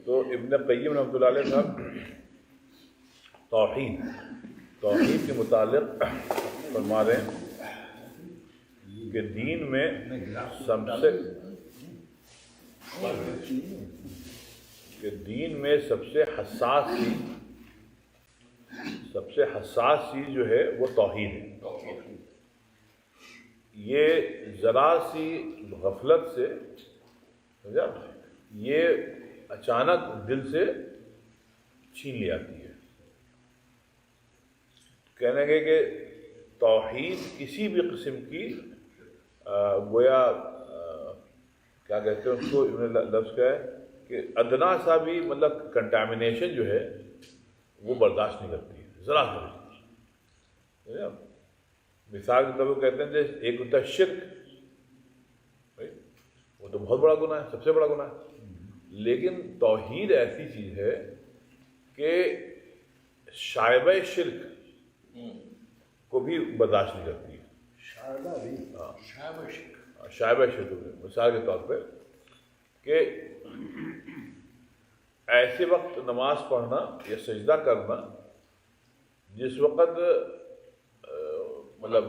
تو ابن قیم رحمۃ اللہ علیہ صاحب توحید کے متعلق فرما رہے ہیں کہ دین میں سب سے حساس چیز جو ہے وہ توحید ہے. یہ ذرا سی غفلت سے یہ اچانک دل سے چھین لی آتی ہے. کہنے گے کہ توحید کسی بھی قسم کی گویا کیا کہتے ہیں اس کو لفظ کا ہے کہ ادنا سا بھی مطلب کنٹامینیشن جو ہے وہ برداشت نہیں کرتی ہے ذرا سا. مثال کے طور پر کہتے ہیں جیسے ایک ہوتا ہے شرک، وہ تو بہت بڑا گناہ ہے، سب سے بڑا گناہ ہے. لیکن توحید ایسی چیز ہے کہ شائبہ شرک کو بھی برداشت نہیں کرتی ہے. شائبہ شرک مثال کے طور پہ کہ ایسے وقت نماز پڑھنا یا سجدہ کرنا جس وقت مطلب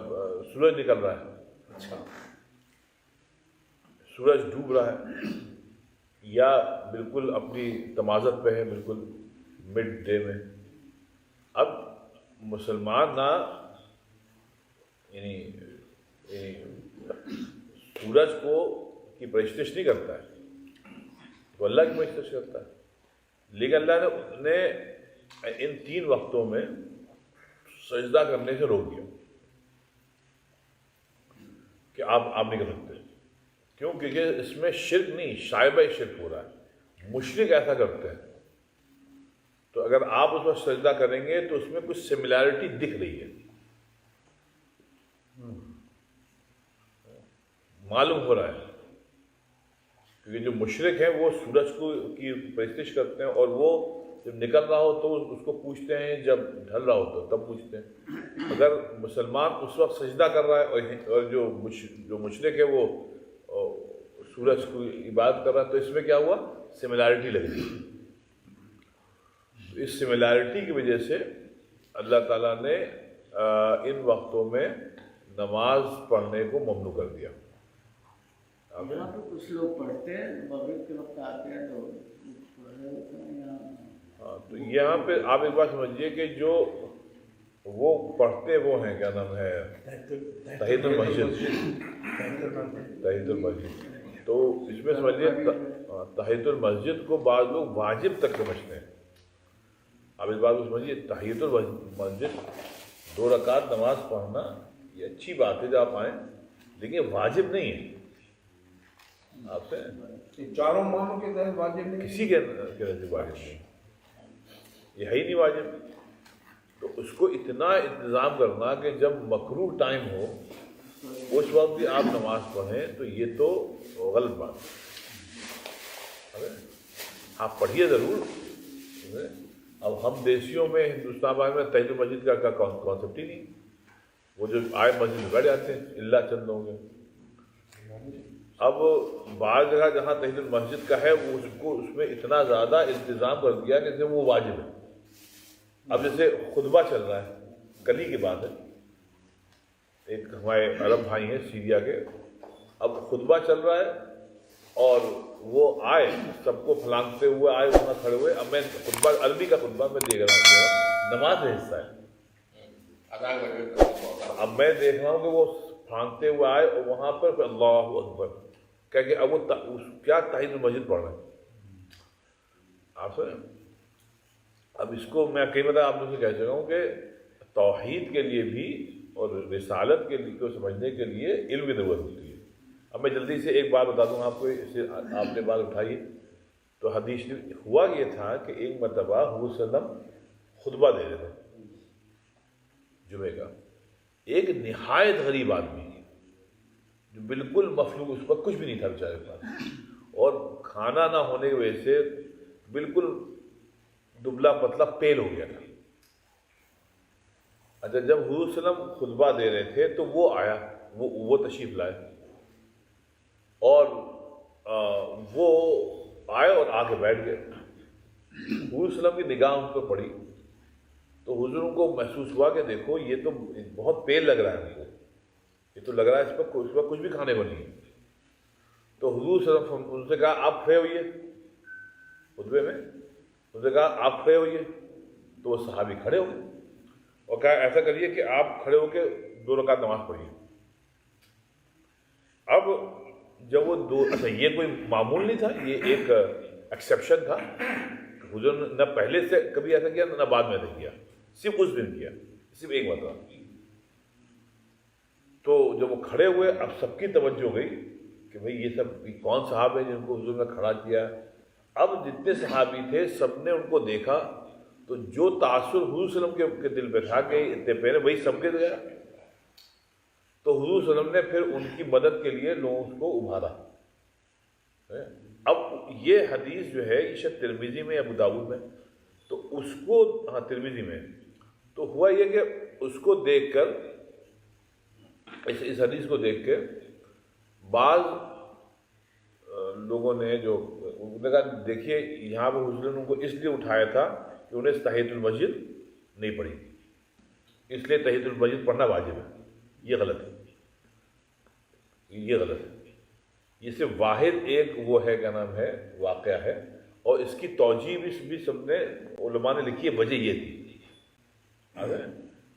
سورج نکل رہا ہے، سورج ڈوب رہا ہے، یا بالکل اپنی تمازت پہ ہے، بالکل مڈ ڈے میں. اب مسلمان نہ یعنی سورج کو کی پرستش نہیں کرتا ہے، وہ اللہ کی پرستش کرتا ہے. لیکن اللہ نے ان 3 وقتوں میں سجدہ کرنے سے روک دیا کہ آپ نہیں کر سکتے. کیوں؟ کیونکہ اس میں شرک نہیں، شائبہ شرک ہو رہا ہے. مشرک ایسا کرتے ہیں تو اگر آپ اس وقت سجدہ کریں گے تو اس میں کچھ سملیرٹی دکھ رہی ہے، معلوم ہو رہا ہے. کیونکہ جو مشرک ہیں وہ سورج کو کی پرستش کرتے ہیں، اور وہ جب نکل رہا ہو تو اس کو پوچھتے ہیں، جب ڈھل رہا ہو تو تب پوچھتے ہیں. اگر مسلمان اس وقت سجدہ کر رہا ہے اور جو مشرک ہے وہ سورج کو عبادت کر رہا ہے، تو اس میں کیا ہوا؟ سملیرٹی لگ رہی ہے. اس سملیرٹی کی وجہ سے اللہ تعالیٰ نے ان وقتوں میں نماز پڑھنے کو ممنوع کر دیا. یہاں پہ کچھ لوگ پڑھتے ہیں، مغرب کے وقت آتے ہیں تو تو یہاں پہ آپ ایک بات سمجھیے کہ جو وہ پڑھتے وہ ہیں، کیا نام ہے، تحیۃ المسجد. تو اس میں سمجھیے تحیۃ المسجد کو بعض لوگ واجب تک سمجھتے ہیں. آپ اس بات کو سمجھیے، تحیۃ المسجد 2 رکعت نماز پڑھنا یہ اچھی بات ہے جب آپ آئیں، لیکن واجب نہیں ہے. آپ سے چاروں مانوں کے تحت واجب نہیں، کسی کے واجب نہیں، یہ ہے ہی نہیں واجب. تو اس کو اتنا انتظام کرنا کہ جب مکروہ ٹائم ہو اس وقت بھی آپ نماز پڑھیں، تو یہ تو غلط بات ہے. آپ پڑھیے ضرور. اب ہم دیسیوں میں ہندوستان میں تحیۃ المسجد کا کانسیپٹ ہی نہیں. وہ جو آئے مسجد میں بیٹھ جاتے ہیں، اللہ چند لوگ ہیں. اب بعض جگہ جہاں تحیۃ المسجد کا ہے وہ اس میں اتنا زیادہ انتظام کر دیا کہ وہ واجب ہے. اب جیسے خطبہ چل رہا ہے، کل ہی کی بات ہے، ایک ہمارے عرب بھائی ہیں سیریا کے، اب خطبہ چل رہا ہے اور وہ آئے سب کو پھلانگتے ہوئے آئے، وہاں کھڑے ہوئے. اب میں خطبہ عربی کا خطبہ میں دیکھ رہا ہوں، نماز کا حصہ ہے. اب میں دیکھ رہا ہوں کہ وہ پھلانگتے ہوئے آئے اور وہاں پر اللہ اکبر کہ اب وہ کیا تحیۃ المسجد پڑھ رہے ہیں. آپ سے اب اس کو میں کئی مرتبہ آپ لوگوں سے کہہ چکا ہوں کہ توحید کے لیے بھی اور رسالت کے لیے کو سمجھنے کے لیے علم کی ضرورت ہوتی ہے. اب میں جلدی سے ایک بات بتا دوں آپ کو، اس سے آپ نے بات اٹھائی. تو حدیث ہوا یہ تھا کہ ایک مرتبہ حضور صلی اللہ علیہ وسلم خطبہ دے رہے تھے جمعے کا. ایک نہایت غریب آدمی جو بالکل مفلوج، اس پر کچھ بھی نہیں تھا بیچارے کے پاس، اور کھانا نہ ہونے کی وجہ سے بالکل دبلا پتلا پیل ہو گیا تھا. اچھا، جب حضور صلی اللہ علیہ وسلم خطبہ دے رہے تھے تو وہ آیا، وہ تشریف لائے، اور وہ آئے اور آ کے بیٹھ گئے. حضور صلی اللہ علیہ وسلم کی نگاہ ان پر پڑی تو حضور کو محسوس ہوا کہ دیکھو یہ تو بہت پیل لگ رہا ہے ہم کو، یہ تو لگ رہا ہے اس پر کچھ بھی کھانے کو نہیں ہے۔ تو حضور صلی اللہ علیہ وسلم ان سے کہا آپ کھڑے ہوئیے، خطبے میں ان سے کہا آپ کھڑے ہوئیے، تو وہ صحابی کھڑے ہوئے اور کہا ایسا کریے کہ آپ کھڑے ہو کے 2 رکعت نماز پڑھیے۔ اب جب وہ اچھا یہ کوئی معمول نہیں تھا، یہ ایک ایکسیپشن تھا، حضور نے نہ پہلے سے کبھی ایسا کیا نہ بعد میں ایسا کیا، صرف اس دن کیا، صرف ایک مرتبہ۔ تو جب وہ کھڑے ہوئے اب سب کی توجہ گئی کہ بھئی یہ سب کون صحابہ ہیں جن کو حضور نے کھڑا کیا۔ اب جتنے صحابی تھے سب نے ان کو دیکھا تو جو تاثر حضور صلی اللہ علیہ وسلم کے دل پہ تھا کہ اتنے پہلے وہی سب کے گیا، تو حضور صلی اللہ علیہ وسلم نے پھر ان کی مدد کے لیے لوگوں کو ابھارا۔ اب یہ حدیث جو ہے یہ شاید ترمذی میں یا ابو داؤد میں، تو اس کو ہاں ترمذی میں، تو ہوا یہ کہ اس کو دیکھ کر اس حدیث کو دیکھ کے بعض لوگوں نے جو کہا دیکھیے یہاں پہ حضور نے ان کو اس لیے اٹھایا تھا کہ انہیں تحیۃ المسجد نہیں پڑھی، اس لیے تحیۃ المسجد پڑھنا واجب ہے۔ یہ غلط ہے، یہ غلط ہے۔ یہ صرف واحد ایک وہ ہے کیا نام ہے واقعہ ہے، اور اس کی توجیہ بھی سب نے علماء نے لکھی ہے، وجہ یہ تھی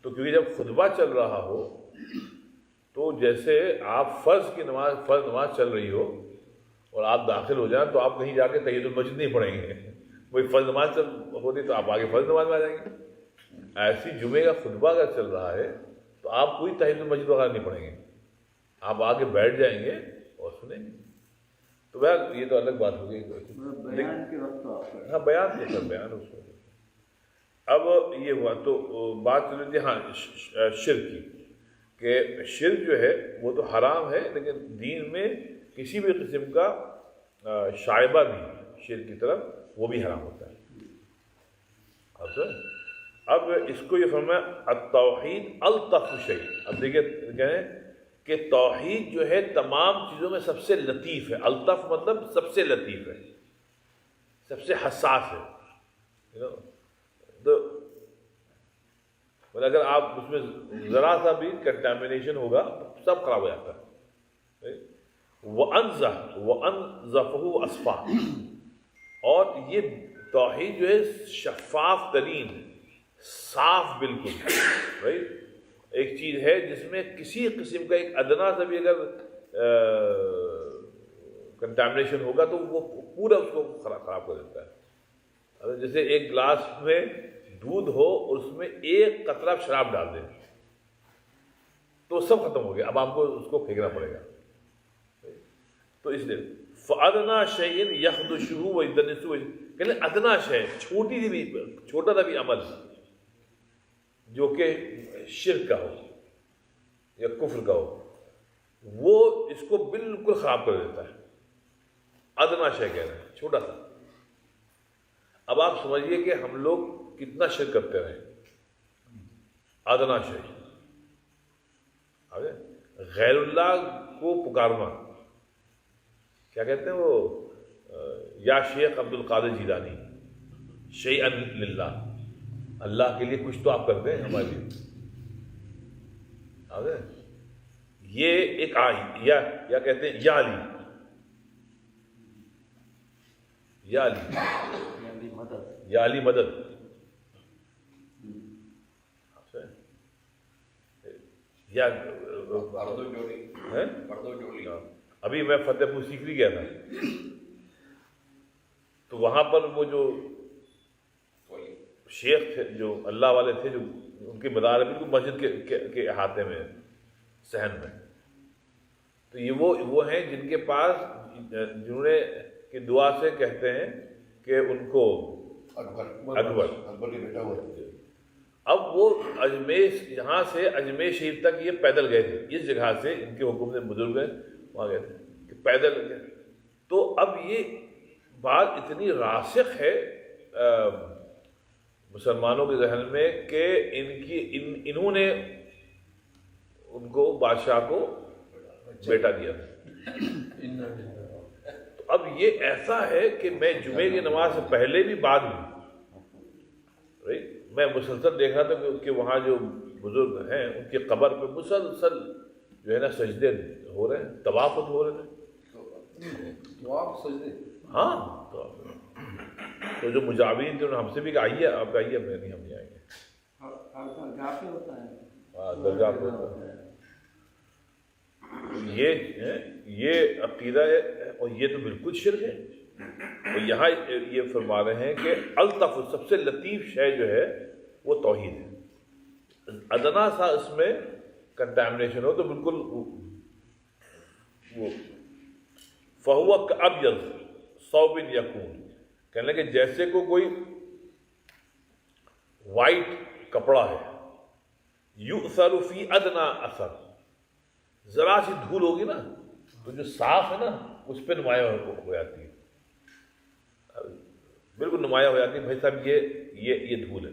تو کیونکہ جب خطبہ چل رہا ہو تو جیسے آپ فرض نماز چل رہی ہو اور آپ داخل ہو جائیں تو آپ کہیں جا کے تحیۃ المسجد نہیں پڑھیں گے، وہی فرض نماز ہوتی تو آپ آگے فرض نماز میں آ جائیں گے۔ ایسی جمعے کا خطبہ اگر چل رہا ہے تو آپ کوئی تحیۃ المسجد وغیرہ نہیں پڑھیں گے، آپ آگے بیٹھ جائیں گے اور سنیں گے۔ تو بہرحال یہ تو الگ بات ہو گئی، بیان کے وقت ہاں بیان تو سر بیان اس میں۔ اب یہ ہوا تو بات چل رہی تھی ہاں شرک کی، کہ شرک جو ہے وہ تو حرام ہے، لیکن دین میں کسی بھی قسم کا شائبہ بھی شرک کی طرف وہ بھی حرام ہوتا ہے۔ اب اس کو یہ فرمایا التوحید الطف شیء۔ اب دیکھیں کہیں کہ توحید جو ہے تمام چیزوں میں سب سے لطیف ہے، الطف مطلب سب سے لطیف ہے، سب سے حساس ہے۔ تو اگر آپ اس میں ذرا سا بھی کنٹامینیشن ہوگا تو سب خراب ہو جاتا ہے۔ وَأَنْزَفَهُ أَصْفَى، اور یہ توحید جو ہے شفاف ترین، صاف بالکل۔ ایک چیز ہے جس میں کسی قسم کا ایک ادنا سا بھی اگر کنٹامینیشن ہوگا تو وہ پورا اس کو خراب کر دیتا ہے۔ جیسے ایک گلاس میں دودھ ہو اور اس میں ایک قطرہ شراب ڈال دیں تو سب ختم ہو گیا، اب آپ کو اس کو پھینکنا پڑے گا۔ تو اس لیے فَأَدْنَا شَيْءٍ يَخْدُشُهُ وَيُدَنِّسُهُ، کہنے ادنا شے، چھوٹا سا بھی عمل جو کہ شرک کا ہو یا کفر کا ہو، وہ اس کو بالکل خراب کر دیتا ہے۔ ادنا شے کہہ رہے ہیں، چھوٹا سا۔ اب آپ سمجھیے کہ ہم لوگ کتنا شرک کرتے رہے۔ ادنا شے غیر اللہ کو پکارنا، کیا کہتے ہیں وہ، یا شیخ عبد القادر جیلانی شیئا للہ، اللہ کے لیے کچھ تو آپ کرتے ہیں ہمارے لیے۔ یہ ایک یا کہتے ہیں یا علی، یا علی، یا علی مدد۔ یا ابھی میں فتح پور سیکری گیا تھا تو وہاں پر وہ جو شیخ تھے، جو اللہ والے تھے، جو ان کے مدار ہے بالکل مسجد کے احاطے میں، صحن میں، تو یہ وہ ہیں جن کے پاس، جنہوں نے کہ دعا سے کہتے ہیں کہ ان کو اکبر کے بیٹا ہوا تھا۔ اب وہ یہاں سے اجمیر شریف تک یہ پیدل گئے تھے، اس جگہ سے ان کے حکم سے بزرگ ہیں وہاں گئے تھے کہ پیدل گئے۔ تو اب یہ بات اتنی راسخ ہے مسلمانوں کے ذہن میں کہ انہوں نے ان کو بادشاہ کو بیٹا دیا تھا۔ تو اب یہ ایسا ہے کہ میں جمعے کی نماز سے پہلے بھی بعد میں میں مسلسل دیکھ رہا تھا کہ وہاں جو بزرگ ہیں ان کی قبر پہ مسلسل جو ہے نا سجدے ہو رہے ہیں، طوافت ہو رہے ہیں. تو آپ سجدے ہاں تو جو مجاورین تھے انہوں نے ہم سے بھی کہا آئیے آپ آئیے، میں نہیں، ہم نہیں آئیں گے. ہر جگہ پہ ہوتا ہے. ہاں درگاہ پہ ہوتا ہے. یہ عقیدہ ہے اور یہ تو بالکل شرک ہے. اور یہاں یہ فرما رہے ہیں کہ الطف سب سے لطیف شے جو ہے وہ توحید ہے. ادنا سا اس میں کنٹامنیشن ہو تو بالکل وہ فہو ابیض ثوب یکون، کہنے کہ جیسے کو کوئی وائٹ کپڑا ہے، یؤثر فی ادنا اثر، ذرا سی دھول ہوگی نا تو جو صاف ہے نا اس پہ نمایاں ہو جاتی ہے، بالکل نمایاں ہو جاتی ہے. بھائی صاحب یہ دھول ہے،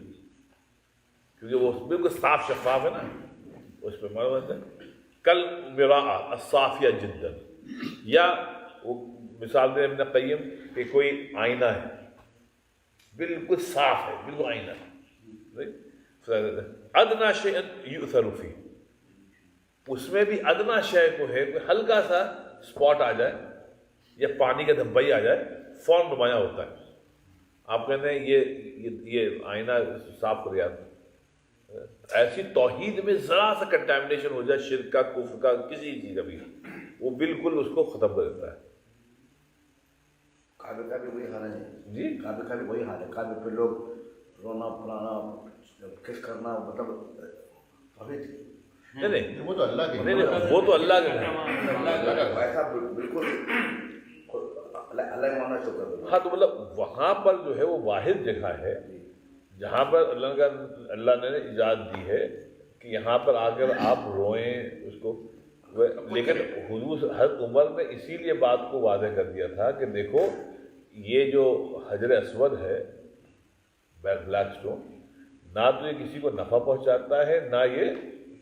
کیونکہ وہ بالکل صاف شفاف ہے نا، اس پہ معلوم ہوتا ہے. کل مراء الصافیہ جدا، یا وہ مثال دے ابن قیم کہ کوئی آئینہ ہے بالکل صاف ہے، بالکل آئینہ ہے. ادنا شیء یؤثر فیہ، اس میں بھی ادنا شے کو ہے کوئی ہلکا سا اسپاٹ آ جائے یا پانی کا دھبائی آ جائے فوراً نمایاں ہوتا ہے. آپ کہتے ہیں یہ آئینہ صاف کر دیا. ایسی توحید میں ذرا سا کنٹامنیشن ہو جائے، شرک کا، کفر کا، کسی چیز کا بھی، وہ بالکل اس کو ختم کر دیتا ہے. کعبے کا بھی وہی حال ہے جی کعبے کا بھی وہی حال ہے. کعبے پہ لوگ رونا پڑانا کس کرنا مطلب نہیں وہ تو اللہ کے نہیں وہ تو اللہ کے ہے. ایسا بالکل اللہ کا ماننا شروع کر دو. ہاں تو مطلب وہاں پر جو ہے وہ واحد جگہ ہے جہاں پر اللہ نے اجازت دی ہے کہ یہاں پر آ کر آپ روئیں اس کو. لیکن حضور حضرت عمر نے اسی لیے بات کو واضح کر دیا تھا کہ دیکھو یہ جو حجر اسود ہے بلیک اسٹون، نہ تو یہ کسی کو نفع پہنچاتا ہے نہ یہ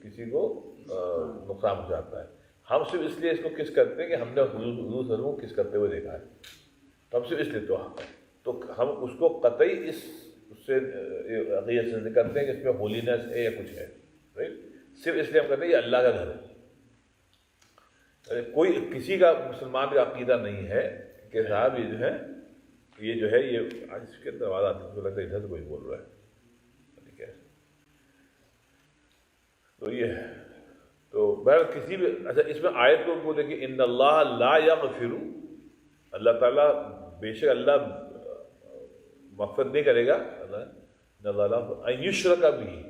کسی کو نقصان پہنچاتا ہے. ہم صرف اس لیے اس کو کس کرتے ہیں کہ ہم نے حضور صلی اللہ علیہ وسلم کو کس کرتے ہوئے دیکھا ہے، تو ہم صرف اس لیے تو ہم اس کو قطعی اس سے عقیدت سے کرتے ہیں کہ اس میں ہولینس ہے یا کچھ ہے. رائٹ، صرف اس لیے ہم کہتے ہیں یہ اللہ کا گھر ہے. کوئی کسی کا مسلمان کا عقیدہ نہیں ہے کہ صاحب یہ جو ہے یہ آج اس کے اندر آواز آتی ہے، مجھے لگتا ہے ادھر سے کوئی بول رہا ہے. ٹھیک ہے، تو یہ ہے. تو بہر کسی بھی اچھا اس میں آیت کو دیکھیں، ان اللہ لا یغفر، اللہ تعالیٰ بے شک اللہ مغفرت نہیں کرے گا، اللہ ان یشرک بہ،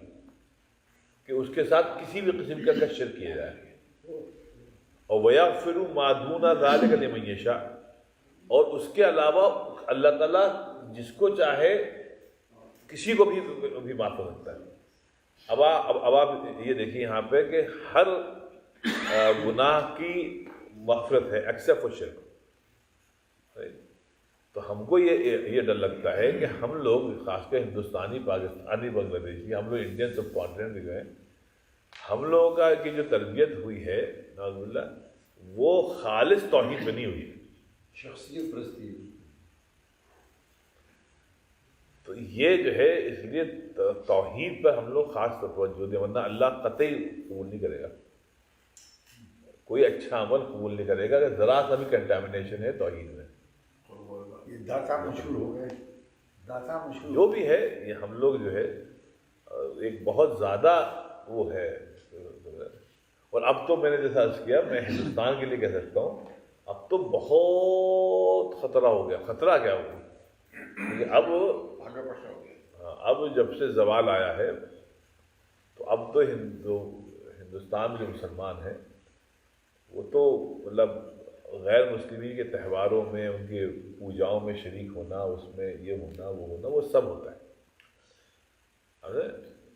کہ اس کے ساتھ کسی بھی قسم کا شرک کیا جائے. اور وَيَغْفِرُ مَا دُونَ ذَلِكَ لِمَن يَشَاءُ، اور اس کے علاوہ اللہ تعالیٰ جس کو چاہے کسی کو بھی معاف کر سکتا ہے. اب آپ یہ دیکھیے یہاں پہ کہ ہر گناہ کی مغفرت ہے ایکسیپٹ فار شرک. تو ہم کو یہ ڈر لگتا ہے کہ ہم لوگ خاص کر ہندوستانی، پاکستانی، بنگلہ دیشی، ہم لوگ انڈین سب کانٹیننٹ جو ہیں، ہم لوگوں کا کی جو تربیت ہوئی ہے نعوذ باللہ وہ خالص توحید میں نہیں ہوئی ہے، شخصیت پرستی. تو یہ جو ہے اس لیے توحید پر ہم لوگ خاص توجہ دیں، ورنہ اللہ قطعی قبول نہیں کرے گا. کوئی اچھا عمل قبول نہیں کرے گا کہ ذرا سا بھی کنٹامنیشن ہے توحید میں. یہ داتا مشہور ہو گئے، داتا مشہور جو بھی ہے یہ ہم لوگ جو ہے ایک بہت زیادہ وہ ہے. اور اب تو میں نے جیسا عرض کیا، میں ہندوستان کے لیے کہہ سکتا ہوں اب تو بہت خطرہ ہو گیا. خطرہ کیا ہو گیا اب آگے پڑھا ہو گیا. اب جب سے زوال آیا ہے تو اب تو ہندوستان میں جو مسلمان ہیں وہ تو مطلب غیر مسلمین کے تہواروں میں، ان کے پوجاؤں میں شریک ہونا، اس میں یہ ہونا وہ ہونا وہ سب ہوتا ہے.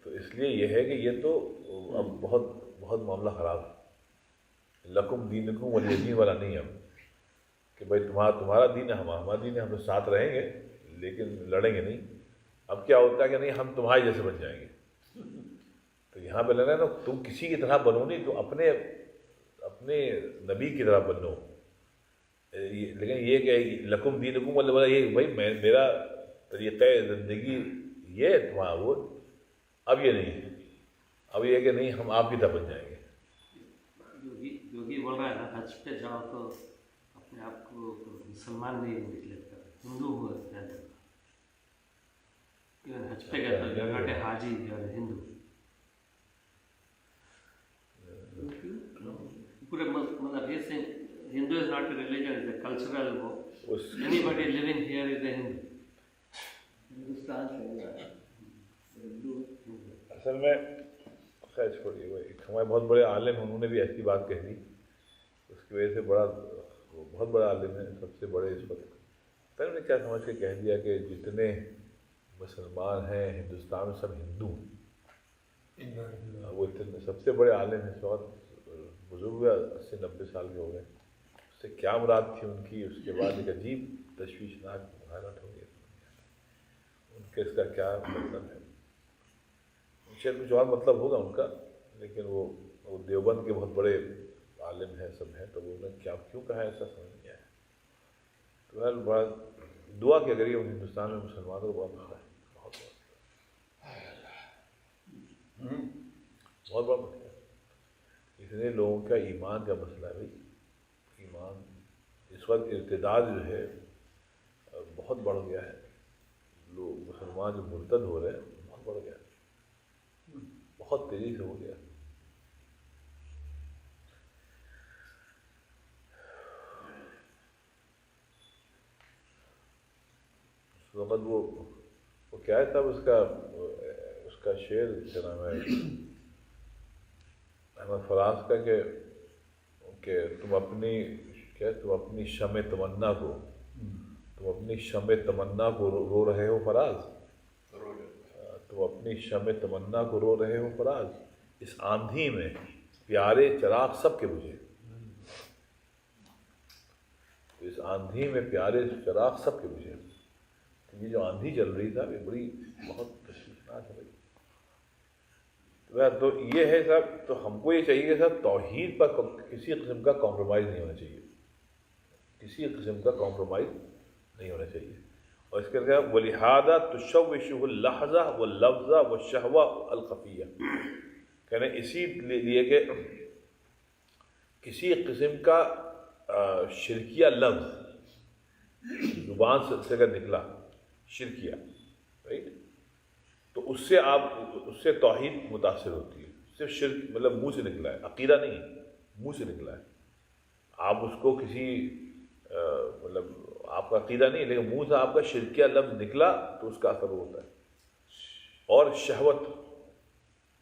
تو اس لیے یہ ہے کہ یہ تو اب بہت بہت معاملہ خراب ہے. لکم دینکم ولی دین والا نہیں ہے کہ بھائی تمہارا دین ہے ہمارا دین ہے، ہم تو ساتھ رہیں گے لیکن لڑیں گے نہیں. اب کیا ہوتا ہے کہ نہیں ہم تمہارے جیسے بن جائیں گے. تو یہاں پہ لگا نا تم کسی کی طرح بنو نہیں، تو اپنے نبی کی طرح بنو. لیکن یہ کہ لکم دینکم والا یہ بھائی میرا طریقہ زندگی یہ ہے، تمہارا وہ اب یہ نہیں ہے، اب یہ ہے کہ نہیں ہم آپ کی طرح بن جائیں گے. یوگی بول رہا ہے نا حج پہ جاؤ تو اپنے آپ کو مسلمان نہیں ڈکلیئر کرو، ہندو ہو حج پہ گئے تو you not a Haji you are اے ہندو. پورے مطلب یہ سے Hindu is not a religion, is a cultural وہ. Anybody living here is a Hindu. Hindustan سے ہندو اصل میں خیر چھوڑیے، وہ ایک ہمارے بہت بڑے عالم انہوں نے بھی ایسی بات کہہ دی، اس کی وجہ سے وہ بہت بڑا عالم ہے، سب سے بڑے اس وقت. پھر انہوں نے کیا سمجھ کے کہہ دیا کہ جتنے مسلمان ہیں ہندوستان میں سب ہندو ہیں. وہ اتنے سب سے بڑے عالم ہیں، اس وقت بزرگ ہوئے 80-90 سال کے ہو گئے. اس سے کیا مراد تھی ان کی، اس کے بعد ایک عجیب تشویشناک حالت ہو گئی ان کے، اس کا کیا مطلب ہے. شاید کچھ اور مطلب ہوگا ان کا، لیکن وہ دیوبند کے بہت بڑے عالم ہیں سب ہیں، تو وہ انہوں نے کیوں کہا ایسا سمجھ نہیں آیا. تو بڑا دعا کیا کریے ہندوستان میں مسلمانوں کو بہت مسئلہ ہے، بہت بڑا مسئلہ ہے. اتنے لوگوں کا ایمان کا مسئلہ ہے بھائی. ایمان اس وقت ارتداد جو ہے بہت بڑھ گیا ہے. لوگ مسلمان جو مرتد ہو رہے ہیں بہت بڑھ گیا ہے، بہت تیزی سے ہو گیا. اس وقت وہ کیا ہے صاحب، اس کا شعر کیا نام ہے احمد فراز کا، کہ تم اپنی شمع تمنا کو رو رہے ہو فراز. تم اپنی شمع تمنا کو رو رہے ہو فراز، اس آندھی میں پیارے چراغ سب کے بجھے. اس آندھی میں پیارے چراغ سب کے بجھے. یہ جو آندھی چل رہی تھا یہ بڑی بہت تشویشناک ہے بھائی. تو یہ ہے صاحب، تو ہم کو یہ چاہیے کہ صاحب توحید پر کسی قسم کا کمپرومائز نہیں ہونا چاہیے، کسی قسم کا کمپرومائز نہیں ہونا چاہیے. اور اس کے بعد وَلِهَذَا تُشَوِّشُهُ اللَّحْظَةُ وَاللَّفْظَ وَالشَّهْوَةُ الْخَفِيَّةُ، کہنے اسی لیے کہ کسی قسم کا شرکیہ لفظ زبان سے اگر نکلا، شرکیہ، رائٹ، تو اس سے توحید متاثر ہوتی ہے. صرف شرک مطلب منہ سے نکلا ہے، عقیدہ نہیں ہے، منہ سے نکلا ہے. آپ اس کو کسی مطلب آپ کا عقیدہ نہیں، لیکن منہ سے آپ کا شرکیہ لفظ نکلا تو اس کا اثر ہوتا ہے. اور شہوت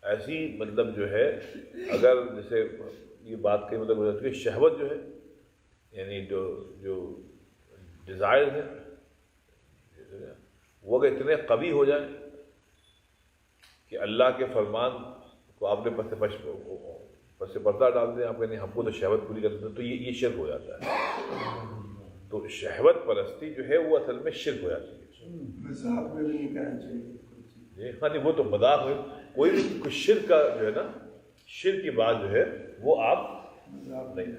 ایسی مطلب جو ہے، اگر جیسے یہ بات کہیں مطلب ہو جاتی ہے، شہوت جو ہے یعنی جو ڈیزائر ہیں وہ اگر اتنے قوی ہو جائیں کہ اللہ کے فرمان کو آپ نے پس پردہ ڈال دیں، آپ کہیں ہم کو تو شہوت پوری کر دیں، تو یہ شرک ہو جاتا ہے. تو شہوت پرستی جو ہے وہ اصل میں شرک ہو جاتی ہے. مذاق میں بھی نہیں کرنا چاہیے. ہاں نہیں، وہ تو مذاق ہوئے، کوئی بھی شرک کا جو ہے نا، شرک کی بات جو ہے وہ آپ نہیں.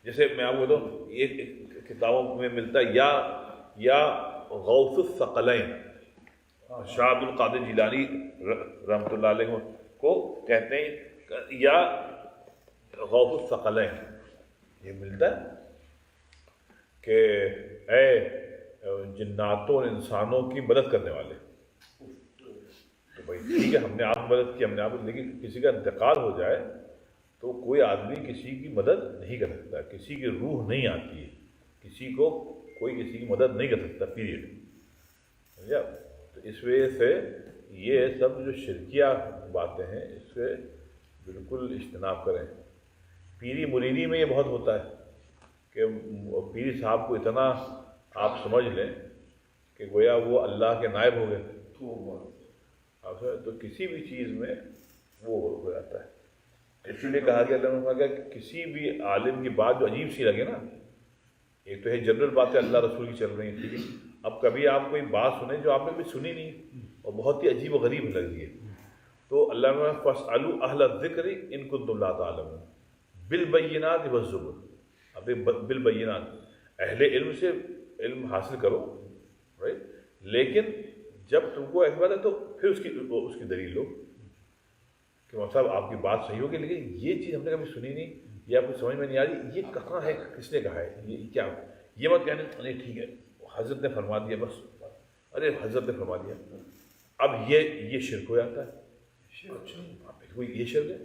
جیسے میں آپ کو بتاؤں، ایک کتابوں میں ملتا ہے یا غوث الثقلین، شاہ عبد القادر جیلانی رحمۃ اللہ علیہ کو کہتے ہیں، یا غوث الثقلین. یہ ملتا ہے کہ اے جناتوں اور انسانوں کی مدد کرنے والے. تو بھائی ٹھیک ہے، ہم نے آپ مدد کی، ہم نے آپ، لیکن کسی کا انتقال ہو جائے تو کوئی آدمی کسی کی مدد نہیں کر سکتا، کسی کی روح نہیں آتی ہے، کوئی کسی کی مدد نہیں کر سکتا، پیریڈ. سمجھا؟ تو اس وجہ سے یہ سب جو شرکیہ باتیں ہیں اس سے بالکل اجتناب کریں. پیری مریدی میں یہ بہت ہوتا ہے کہ پیری صاحب کو اتنا آپ سمجھ لیں کہ گویا وہ اللہ کے نائب ہو گئے. تو کسی بھی چیز میں وہ ہو جاتا ہے. اس لیے کہا گیا اللہ کہ کسی بھی عالم کی بات جو عجیب سی لگے نا، ایک تو ہے جنرل باتیں اللہ رسول کی چل رہی ہیں، ٹھیک ہے، اب کبھی آپ کوئی بات سنیں جو آپ نے کبھی سنی نہیں اور بہت ہی عجیب و غریب لگ رہی ہے، تو اللہ نے فَاسْأَلُوا أَهْلَ الذِّكْرِ إِن كُنتُمْ لَا تَعْلَمُونَ بِالْبَيِّنَاتِ وَالزُّبُرِ. اب بالبینات، اہل علم سے علم حاصل کرو، رائٹ، لیکن جب تم کو ایسی بات ہے تو پھر اس کی دلیل لو کہ مولوی صاحب آپ کی بات صحیح ہوگی، لیکن یہ چیز ہم نے کبھی سنی نہیں، یہ آپ کو سمجھ میں نہیں آ رہی، یہ کہاں ہے، کس نے کہا ہے، یہ کیا، یہ مت کہنے نہیں ٹھیک ہے حضرت نے فرما دیا بس، ارے حضرت نے فرما دیا، اب یہ شرک ہو جاتا ہے، بالکل یہ شرک ہے،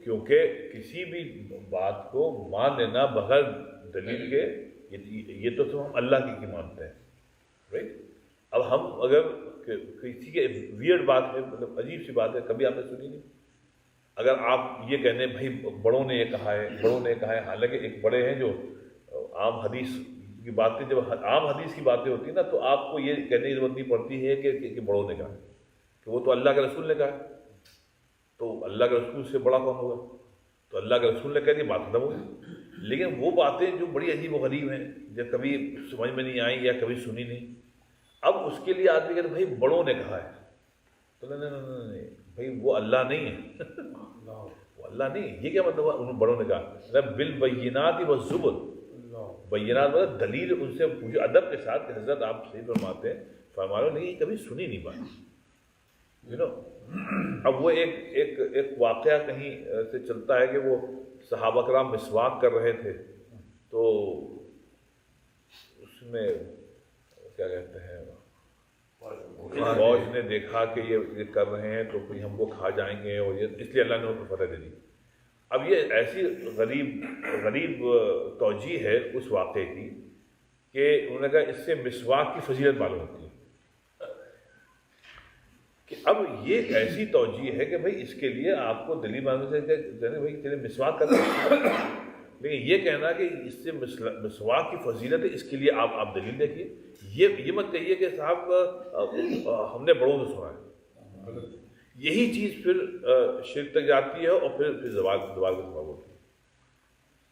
کیونکہ کسی بھی بات کو مان لینا بغیر دلیل کے، یہ تو ہم اللہ کی مانتے ہیں، رائٹ؟ اب ہم اگر کسی کے ویئرڈ بات ہے، مطلب عجیب سی بات ہے، کبھی آپ نے سنی نہیں، اگر آپ یہ کہنے بھائی بڑوں نے یہ کہا ہے، بڑوں نے کہا ہے، حالانکہ ایک بڑے ہیں جو عام حدیث کی باتیں، جب عام حدیث کی باتیں ہوتی ہیں نا تو آپ کو یہ کہنے کی ضرورت نہیں پڑتی ہے کہ بڑوں نے کہا ہے، کہ وہ تو اللہ کے رسول نے کہا ہے، تو اللہ کے رسول سے بڑا کون ہوگا، تو اللہ کے رسول نے کہہ دی بات ختم ہو گئی۔ لیکن وہ باتیں جو بڑی عجیب و غریب ہیں، جو کبھی سمجھ میں نہیں آئیں یا کبھی سنی نہیں، اب اس کے لیے آدمی کہتے بھائی بڑوں نے کہا ہے، تو نہیں بھائی وہ اللہ نہیں ہے، وہ اللہ نہیں ہے، یہ کیا مطلب ہے بڑوں نے کہا، بالبینات والزبر، بینات مطلب دلیل، ان سے پوچھو ادب کے ساتھ کہ حضرت آپ صحیح فرماتے ہیں، فرما رہے نہیں کبھی سنی نہیں بات، یو نو۔ اب وہ ایک واقعہ کہیں سے چلتا ہے کہ وہ صحابہ کرام مسواک کر رہے تھے، تو اس میں کیا کہتے ہیں فوج نے دیکھا کہ یہ کر رہے ہیں تو کوئی ہم کو کھا جائیں گے، اور یہ اس لیے اللہ نے ان کو فتح دے دی۔ اب یہ ایسی غریب توجیہ ہے اس واقعے کی کہ انہوں نے کہا اس سے مسواک کی فضیلت معلوم ہوتی ہے، کہ اب یہ ایک ایسی توجیہ ہے کہ بھائی اس کے لیے آپ کو دلیل معلوم سے بھائی چلے مسواک کرنا، لیکن یہ کہنا کہ اس سے مسواک کی فضیلت ہے، اس کے لیے آپ دلیل دیکھیے، یہ مت کہیے کہ صاحب ہم نے بڑوں سے سنا ہے، یہی چیز پھر شرک تک جاتی ہے، اور پھر زوال کا سبب ہوتی ہے۔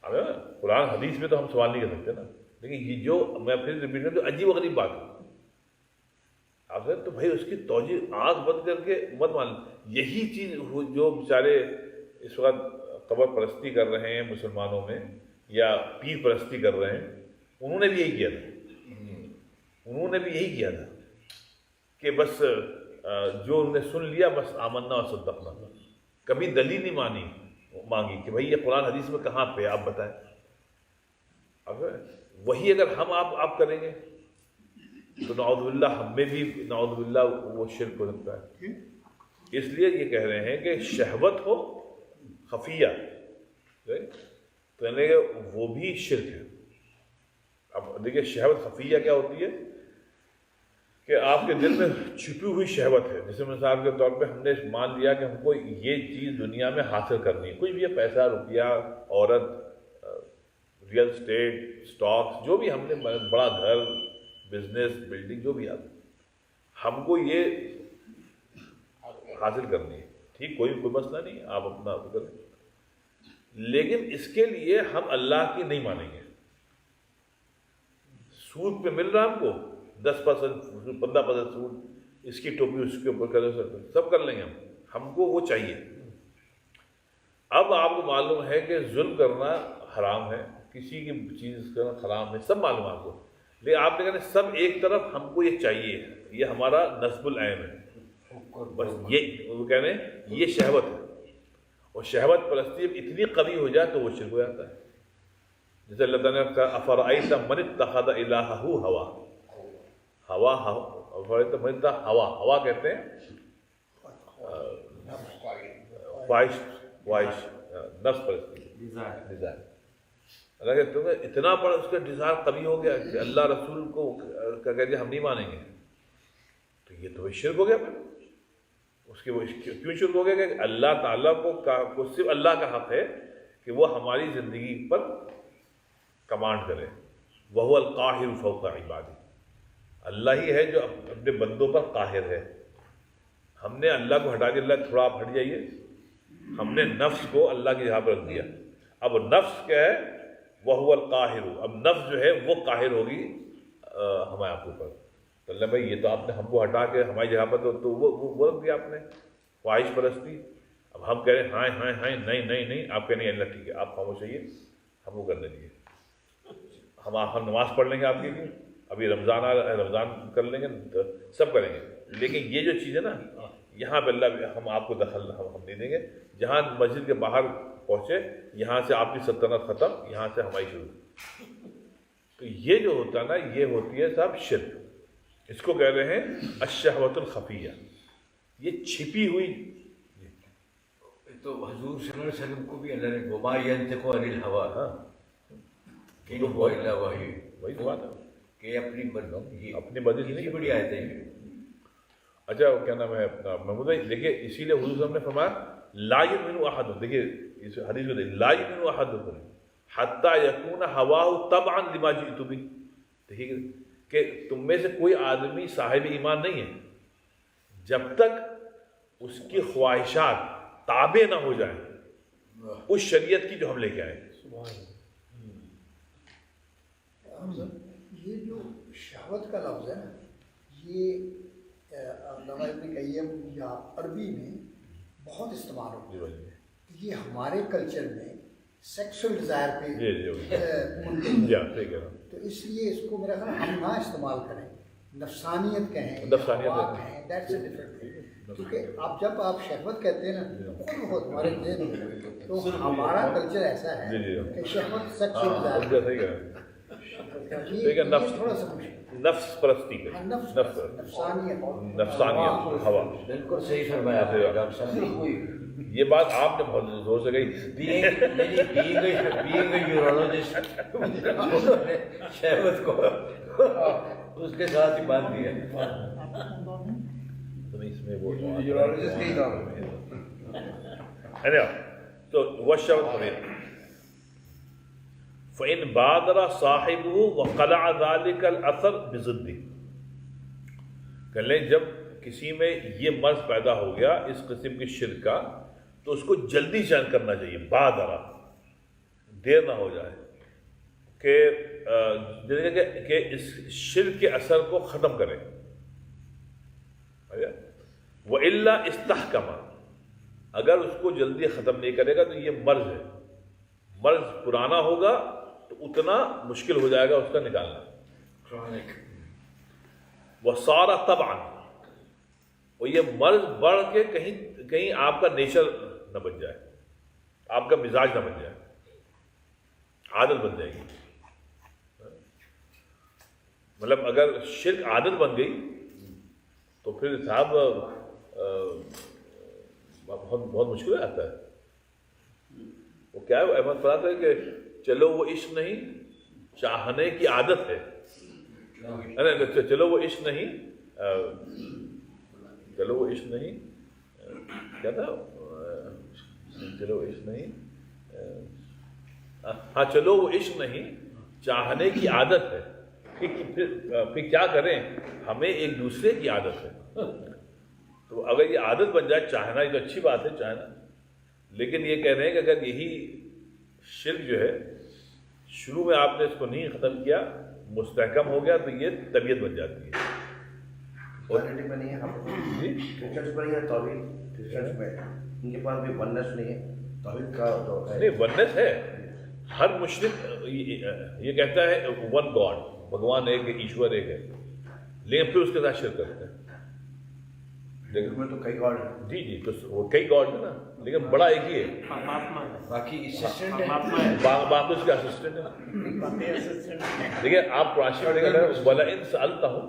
اب قرآن حدیث میں تو ہم سوال نہیں کر سکتے نا، لیکن یہ جو میں پھر ریپیٹ کروں تو عجیب و غریب بات ہے، آپ تو بھائی اس کی توجہ آنکھ بند کر کے مت مان، یہی چیز جو بیچارے اس وقت قبر پرستی کر رہے ہیں مسلمانوں میں، یا پیر پرستی کر رہے ہیں، انہوں نے بھی یہی کیا تھا، انہوں نے بھی یہی کیا تھا کہ بس جو انہوں نے سن لیا بس آمنا و صدقنا، کبھی دلیل نہیں مانگی کہ بھائی یہ قرآن حدیث میں کہاں پہ آپ بتائیں۔ اب وہی اگر ہم آپ کریں گے تو نعوذ باللہ ہم میں بھی نعوذ باللہ وہ شرک ہو سکتا ہے۔ اس لیے یہ کہہ رہے ہیں کہ شہوت ہو خفیہ تو یعنی کہ وہ بھی شرک ہے۔ اب دیکھیے شہوت خفیہ کیا ہوتی ہے کہ آپ کے دل میں چھپی ہوئی شہوت ہے، جیسے مثال کے طور پہ ہم نے مان لیا کہ ہم کو یہ چیز دنیا میں حاصل کرنی ہے، کچھ بھی ہے، پیسہ، روپیہ، عورت، ریئل اسٹیٹ، اسٹاکس، جو بھی ہم نے بڑا گھر، بزنس، بلڈنگ، جو بھی ہم کو یہ حاصل کرنی ہے، ٹھیک، کوئی مسئلہ نہیں، آپ اپنا کریں، لیکن اس کے لیے ہم اللہ کی نہیں مانیں گے۔ سود پہ مل رہا ہم کو 10%، 15% سود، اس کی ٹوپی اس کے اوپر کریں، سب کر لیں گے ہم کو وہ چاہیے۔ اب آپ کو معلوم ہے کہ ظلم کرنا حرام ہے، کسی کی چیز کرنا حرام ہے، سب معلوم ہے آپ کو، لیکن آپ نے کہنا سب ایک طرف ہم کو یہ چاہیے، یہ ہمارا نصب العین ہے، بس یہ وہ کہہ رہے ہیں یہ شہوت ہے، اور شہوت پرستی اتنی قوی ہو جائے تو وہ شرک ہو جاتا ہے۔ جیسے اللہ تعالیٰ نے کہا افرأیت من اتخذ الہہ ہوا، افرأیت من اتخذ ہوا کہتے ہیں خواہش، نفس پرستی، ڈیزائر۔ اگر تمہیں اتنا بڑا اس کا ڈیزائر قوی ہو گیا کہ اللہ رسول کو کہہ دیا ہم نہیں مانیں گے، تو یہ تو شرک ہو گیا۔ پھر اس کے وہ کیوں شرک ہو گیا کہ اللہ تعالیٰ کو صرف اللہ کا حق ہے کہ وہ ہماری زندگی پر کمانڈ کرے، وَهُوَ الْقَاهِرُ فَوْقَ عِبَادِهِ، اللہ ہی ہے جو اپنے بندوں پر قاہر ہے۔ ہم نے اللہ کو ہٹا دیا، اللہ تھوڑا آپ ہٹ جائیے، ہم نے نفس کو اللہ کی جگہ پر رکھ دیا۔ اب نفس کیا ہے؟ وَهُوَ الْقَاهِرُ، اب نفس جو ہے وہ قاہر ہوگی ہمارے آپ کے اوپر، تو اللہ بھائی یہ تو آپ نے ہم کو ہٹا کے ہماری جگہ پر تو وہ رکھ دیا آپ نے، خواہش پرستی۔ اب ہم کہہ رہے ہیں ہائیں نہیں، آپ کہہ نہیں اللہ ٹھیک ہے آپ خاموش رہیے، ہم کو کرنے دیجیے، ہم نماز پڑھ لیں گے آپ کے لیے، ابھی رمضان آ رہا ہے، رمضان کر لیں گے، سب کریں گے، لیکن یہ جو چیز ہے نا یہاں پہ اللہ ہم آپ کو دخل ہم نہیں دیں گے. جہاں مسجد کے باہر پہنچے یہاں سے آپ کی سلطنت ختم, یہاں سے ہماری شروع. تو یہ جو ہوتا ہے نا یہ ہوتی ہے صاحب شرک. اس کو کہہ رہے ہیں الشہوۃ الخفیہ, یہ چھپی ہوئی. تو حضور صلی اللہ علیہ وسلم کو بھی اللہ نے وما ینطق عن الہویٰ, ہاں ان هو الا وحی, وہی تو بات ہے کہ اپنی مرضی سے اتنی نہیں. بڑی آیتیں ہیں. اچھا کیا نام ہے اپنا محمود بھائی, دیکھیے اسی لیے حضور صلی اللہ علیہ وسلم نے فرمایا لا یؤمن احدکم, دیکھیے اس حدیث کو دیکھیے, لا یؤمن احدکم حتی یکون ہواہ تبعا لما جئت بہ. دیکھیے کہ تم میں سے کوئی آدمی صاحب ایمان نہیں ہے جب تک اس کی خواہشات تابع نہ ہو جائیں اس شریعت کی جو ہم لے کے آئے. یہ جو شہوت کا لفظ ہے نا, یہ علامہ ابن قیم یا عربی میں بہت استعمال ہوتا ہے. یہ ہمارے کلچر میں سیکسول ڈیزائر پہ منتقل, تو اس لیے اس کو میرا خیال ہم نہ استعمال کریں, نفسانیت کہیں, نفسانیت کہیں, دیٹس اے ڈفرنٹ تھنگ. کیونکہ اب جب آپ شہوت کہتے ہیں نا خود بہت ہمارے ذہن میں, تو ہمارا کلچر ایسا ہے کہ شہوت سیکسول ڈیزائر تھوڑا سا نفس پرستی کا, نفسانیت ہوا. بالکل صحیح فرمایا آپ نے ڈاکٹر صاحب. یہ بات آپ نے بہت زور سے کہی. بینگ اے یورولوجسٹ شہوت کو اس کے ساتھ ہی باندھ دیا. اس میں وہ یورولوجسٹ کا ہی نام ہے. تو وہ شہوت خبیر فَإِن بَادَرَ صَاحِبُهُ وَقَلَعَ ذَلِكَ الْأَثَرْ بِضِدِّهِ. کہ لیں جب کسی میں یہ مرض پیدا ہو گیا اس قسم کی شرک کا تو اس کو جلدی چین کرنا چاہیے. بادرہ, دیر نہ ہو جائے, کہ اس شرک کے اثر کو ختم کرے. وَإِلَّا اسْتَحْكَمَ, اگر اس کو جلدی ختم نہیں کرے گا تو یہ مرض ہے, مرض پرانا ہوگا تو اتنا مشکل ہو جائے گا اس کا نکالنا. وَصَارَ طَبْعًا, اور یہ مرض بڑھ کے کہیں آپ کا نیچر نہ بن جائے, آپ کا مزاج نہ بن جائے, عادت بن جائے گی. مطلب اگر شرک عادت بن گئی تو پھر صاحب بہت مشکل ہو جاتا ہے. وہ کیا ہے, احمد فرماتا ہے کہ چلو وہ عشق نہیں چاہنے کی عادت ہے. چلو وہ عشق نہیں, چلو وہ عشق نہیں, کیا تھا, چلو عشق نہیں, ہاں چلو وہ عشق نہیں چاہنے کی عادت ہے. پھر کیا کریں, ہمیں ایک دوسرے کی عادت ہے. تو اگر یہ عادت بن جائے چاہنا, یہ تو اچھی بات ہے چاہنا, لیکن یہ کہہ رہے ہیں کہ اگر یہی شرک جو ہے شروع میں آپ نے اس کو نہیں ختم کیا, مستحکم ہو گیا, تو یہ طبیعت بن جاتی ہے. ان کے پاس بھی ونس نہیں ہے, توحید کا نہیں ونس ہے. ہر مشرک یہ کہتا ہے ون گاڈ, بھگوان ایک ہے, ایشور ایک ہے, لیکن پھر اس کے ساتھ شرک کرتے ہیں. میں تو کئی گاڈ ہیں. جی جی, تو وہ کئی گاڈ ہے نا, لیکن بڑا ایک ہی ہے, باقی اسسٹنٹ ہے, باقی اس کے اسسٹنٹ ہے. دیکھیے آپ قرآن میں دیکھیں وَلَئِن سَأَلْتَهُمْ,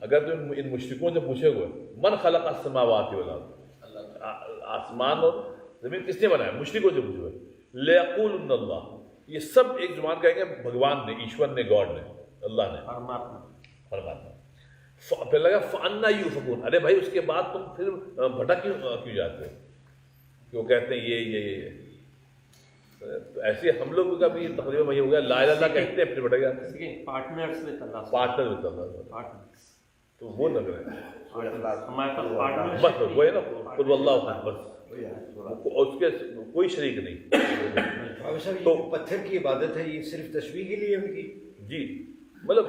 اگر تم ان مشرکوں سے پوچھے ہوئے من خلق السماوات والارض, آسمان اور زمین کس نے بنایا, مشرکوں سے پوچھے ہوئے, لَيَقُولُنَّ اللَّهُ, یہ سب ایک زبان کہیں گے بھگوان نے, ایشور نے, گاڈ نے, اللہ نے, پرماتما. پھر لگا فَأَنَّا يُؤْفَكُونَ, ارے بھائی اس کے بعد تم پھر بھٹک کیوں جاتے ہو, کہ وہ کہتے ہیں یہ. تو ایسے ہم لوگوں کا بھی تقریباً وہی ہو گیا, لا الہ الا اللہ کہتے ہیں پھر بھٹک جاتے ہیں. Partners with Allah, partner with Allah, تو وہ لگ رہا ہے بس وہ ہے نا قل واللہ احد, بس اس کے کوئی شریک نہیں. تو پتھر کی عبادت ہے, یہ صرف تشبیہ کے لیے ان کی. جی مطلب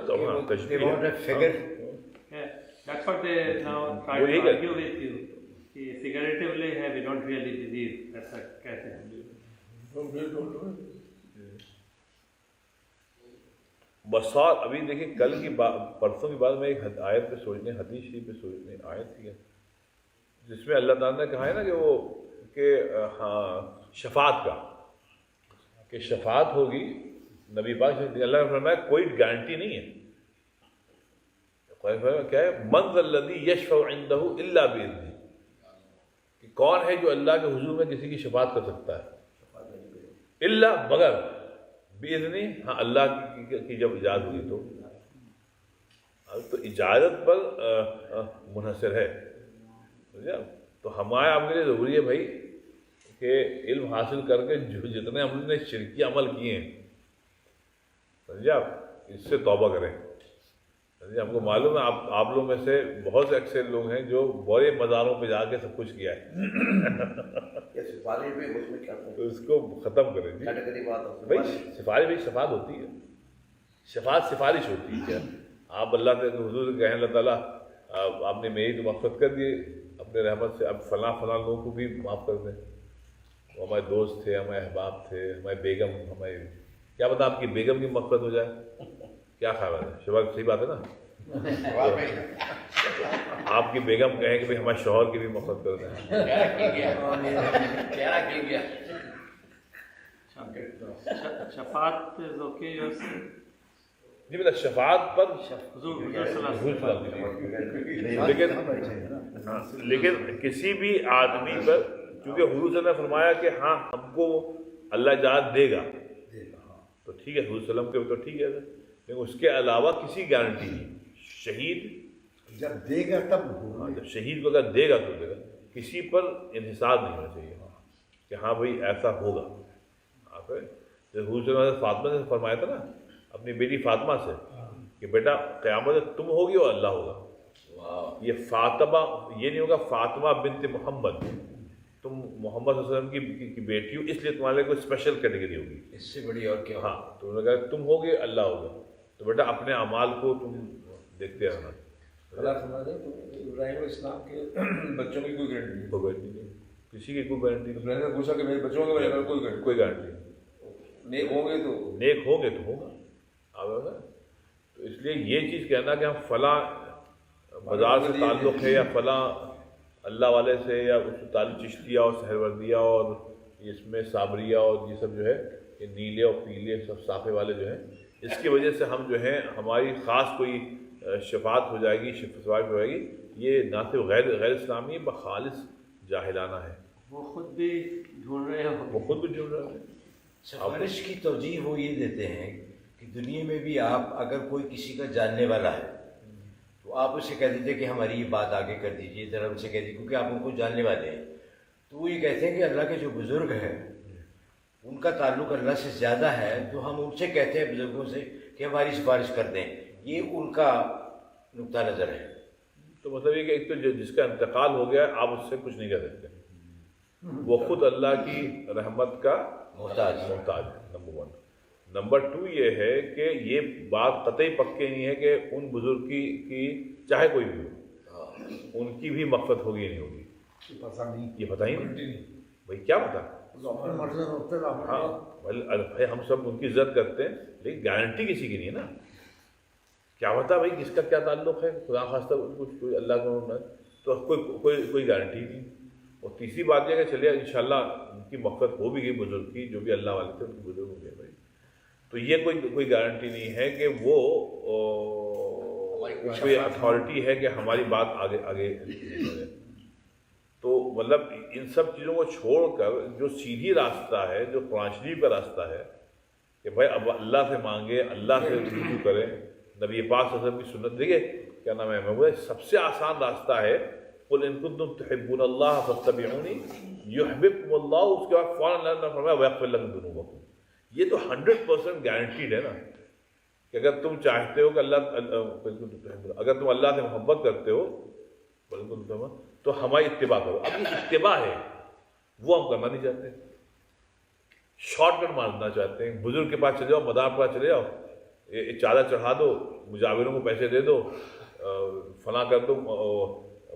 figure. That's what they now try to argue with you. کہ figuratively ہے, we don't really believe, ایسا کہتے ہیں. بسات ابھی دیکھیں کل کی بات پرسوں کی بات میں ایک آیت پہ سوچنے حدیث شریف پہ سوچنے آیت تھی جس میں اللہ تعالیٰ نے کہا ہے نا کہ وہ کہ ہاں شفاعت کا کہ شفاعت ہوگی نبی پاک اللہ نے فرمایا کوئی گارنٹی نہیں ہے کیا ہے من ذا الذی یشفع عنده الا باذنہ کہ کون ہے جو اللہ کے حضور میں کسی کی شفاعت کر سکتا ہے الا مگر باذنہ ہاں اللہ کی جب اجازت ہوئی تو اجازت پر منحصر ہے تو ہمارے آپ کے لیے ضروری ہے بھائی کہ علم حاصل کر کے جو جتنے ہم نے شرکی عمل کیے ہیں سمجھے آپ اس سے توبہ کریں ہم کو معلوم ہے آپ لوگوں میں سے بہت سے اکثر لوگ ہیں جو بڑے مزاروں پہ جا کے سب کچھ کیا ہے تو اس کو ختم کریں جی بھائی سفارش بھائی شفاعت ہوتی ہے شفاعت سفارش ہوتی ہے کیا آپ اللہ کے حضور سے کہیں اللہ تعالیٰ آپ نے میری تو مغفرت کر دیے اپنے رحمت سے اب فلاں فلاں لوگوں کو بھی معاف کر دیں وہ ہمارے دوست تھے ہمارے احباب تھے ہمارے بیگم ہمارے کیا پتا آپ کی بیگم کی مغفرت ہو جائے کیا خیال ہے شباب صحیح بات ہے نا آپ کی بیگم کہیں کہ ہمارے شوہر کی بھی مغفرت کر دیں شفاعت is okay, you're saying? جی مطلب شفاعت پر لیکن کسی بھی آدمی پر کیونکہ حضور صلی اللہ علیہ وسلم نے فرمایا کہ ہاں ہم کو اللہ اجازت دے گا تو ٹھیک ہے حضور صلی اللہ علیہ وسلم کے تو ٹھیک ہے لیکن اس کے علاوہ کسی گارنٹی نہیں شہید جب دے گا تب جب شہید کو اگر دے گا تو دے گا کسی پر انحصار نہیں ہونا چاہیے کہ ہاں بھائی ایسا ہوگا آپ حضور صلی اللہ علیہ وسلم فاطمہ سے فرمایا تھا نا اپنی بیٹی فاطمہ سے کہ بیٹا قیامت تم ہوگی اور اللہ ہوگا یہ فاطمہ یہ نہیں ہوگا فاطمہ بنت محمد تم محمد صلی اللہ علیہ وسلم کی بیٹی ہو اس لیے تمہارے کوئی اسپیشل کیٹیگری ہوگی اس سے بڑی اور کیا ہاں تو انہوں نے کہا تم ہوگے اللہ ہوگا تو بیٹا اپنے اعمال کو تم دیکھتے رہنا ابراہیم علیہ السلام کے بچوں کی کوئی گارنٹی نہیں کوئی گارنٹی نہیں کسی کی کوئی گارنٹی نہیں میں نے پوچھا کہ میرے بچوں کے بارے میں کوئی گارنٹی نہیں نیک ہوں گے تو ہوگا تو اس لیے یہ چیز کہنا کہ ہم فلاں بازار سے تعلق ہے یا فلاں اللہ والے سے یا اس سے تعلق چشتیہ اور سہروردیہ اور اس میں صابریہ اور یہ سب جو ہے یہ نیلے اور پیلے سب صافے والے جو ہیں اس کی وجہ سے ہم جو ہیں ہماری خاص کوئی شفاعت ہو جائے گی شفاعت ہو جائے گی یہ نہ صرف غیر اسلامی بخالص جاہلانہ ہے وہ خود بھی ڈھونڈ رہے ہیں سفارش کی توجیہ وہ یہ دیتے ہیں کہ دنیا میں بھی آپ اگر کوئی کسی کا جاننے والا ہے تو آپ اسے کہہ دیتے کہ ہماری یہ بات آگے کر دیجیے ذرا ان سے کہہ دیجیے کیونکہ آپ ان کو جاننے والے ہیں تو وہ یہ کہتے ہیں کہ اللہ کے جو بزرگ ہیں ان کا تعلق اللہ سے زیادہ ہے تو ہم ان سے کہتے ہیں بزرگوں سے کہ ہماری سفارش کر دیں یہ ان کا نقطہ نظر ہے تو مطلب یہ کہ ایک تو جس کا انتقال ہو گیا آپ اس سے کچھ نہیں کہہ سکتے وہ خود اللہ کی رحمت کا محتاج ہے نمبر 1 نمبر 2 یہ ہے کہ یہ بات قطعی پکی نہیں ہے کہ ان بزرگ کی چاہے کوئی بھی ہو ان کی بھی مغفرت ہوگی نہیں ہوگی یہ پتہ ہی نہیں بھائی کیا پتہ ہاں بھائی ہم سب ان کی عزت کرتے ہیں لیکن گارنٹی کسی کی نہیں ہے نا کیا پتہ بھائی کس کا کیا تعلق ہے خدا خواستہ کوئی اللہ کو تو کوئی گارنٹی نہیں اور تیسری بات یہ کہ چلیے انشاءاللہ ان کی مغفرت ہو بھی گئی بزرگ کی جو بھی اللہ والے تھے ان کے بزرگ ہو گئے بھائی تو یہ کوئی گارنٹی نہیں ہے کہ وہ کوئی اتھارٹی ہے کہ ہماری بات آگے تو مطلب ان سب چیزوں کو چھوڑ کر جو سیدھی راستہ ہے جو قرآن شریف کا راستہ ہے کہ بھائی اب اللہ سے مانگے اللہ سے رجوع کریں نبی پاک صلی اللہ علیہ وسلم کی سنت دیکھیے کیا نام ہے سب سے آسان راستہ ہے قل ان کنتم تحبون اللہ فاتبعونی یحببکم اللہ اس کے بعد فوراً اللہ نے فرمایا ویغفر لکم ذنوبکم یہ تو 100% گارنٹیڈ ہے نا کہ اگر تم چاہتے ہو کہ اگر تم اللہ سے محبت کرتے ہو تو ہماری اتباع کرو اب یہ اتباع ہے وہ ہم کرنا نہیں چاہتے شارٹ کٹ مارنا چاہتے ہیں بزرگ کے پاس چلے جاؤ مدار کے پاس چلے جاؤ یہ چادر چڑھا دو مجاوروں کو پیسے دے دو فلاں کر دو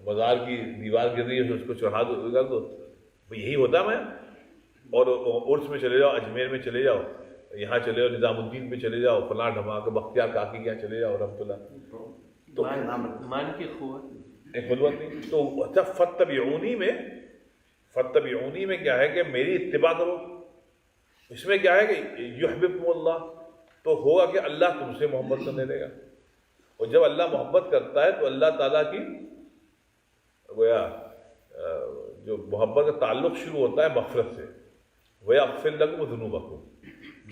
مزار کی دیوار گر رہی ہے اس کو چڑھا دو کر دو یہی ہوتا ہے میں اور عرس میں چلے جاؤ اجمیر میں چلے جاؤ یہاں چلے جاؤ نظام الدین پہ چلے جاؤ، فلاں دھماکہ بختیار کاکی کے یہاں چلے جاؤ رحمۃ اللہ، تو مان کی قوت ایک خلوت نہیں. تو اچھا فتبعونی میں کیا ہے کہ میری اتباع کرو. اس میں کیا ہے کہ یحببکم اللہ، تو ہوگا کہ اللہ تم سے محبت کرنے لے گا. اور جب اللہ محبت کرتا ہے تو اللہ تعالیٰ کی گویا جو محبت کا تعلق شروع ہوتا ہے مغفرت سے. وَيَغْفِرْ لَكُمْ ذُنُوبَكُمْ،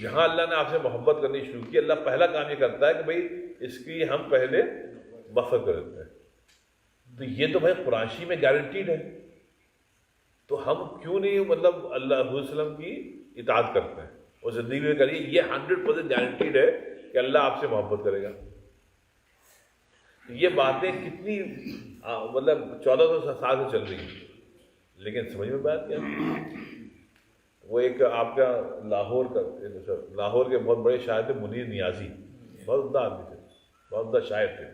جہاں اللہ نے آپ سے محبت کرنی شروع کی، اللہ پہلا کام یہ کرتا ہے کہ بھائی اس کی ہم پہلے مغفرت کر دیتے ہیں. تو یہ تو بھائی قرآنشی میں گارنٹیڈ ہے، تو ہم کیوں نہیں مطلب اللہ علیہ وسلم کی اطاعت کرتے ہیں اور زندگی میں کریے. یہ 100% گارنٹیڈ ہے کہ اللہ آپ سے محبت کرے گا. یہ باتیں کتنی مطلب 1400 سال سے چل رہی ہیں، لیکن سمجھ میں بات کیا. وہ ایک آپ کا لاہور کے بہت بڑے شاعر تھے منیر نیازی، بہت عمدہ آدمی تھے، بہت عمدہ شاعر تھے.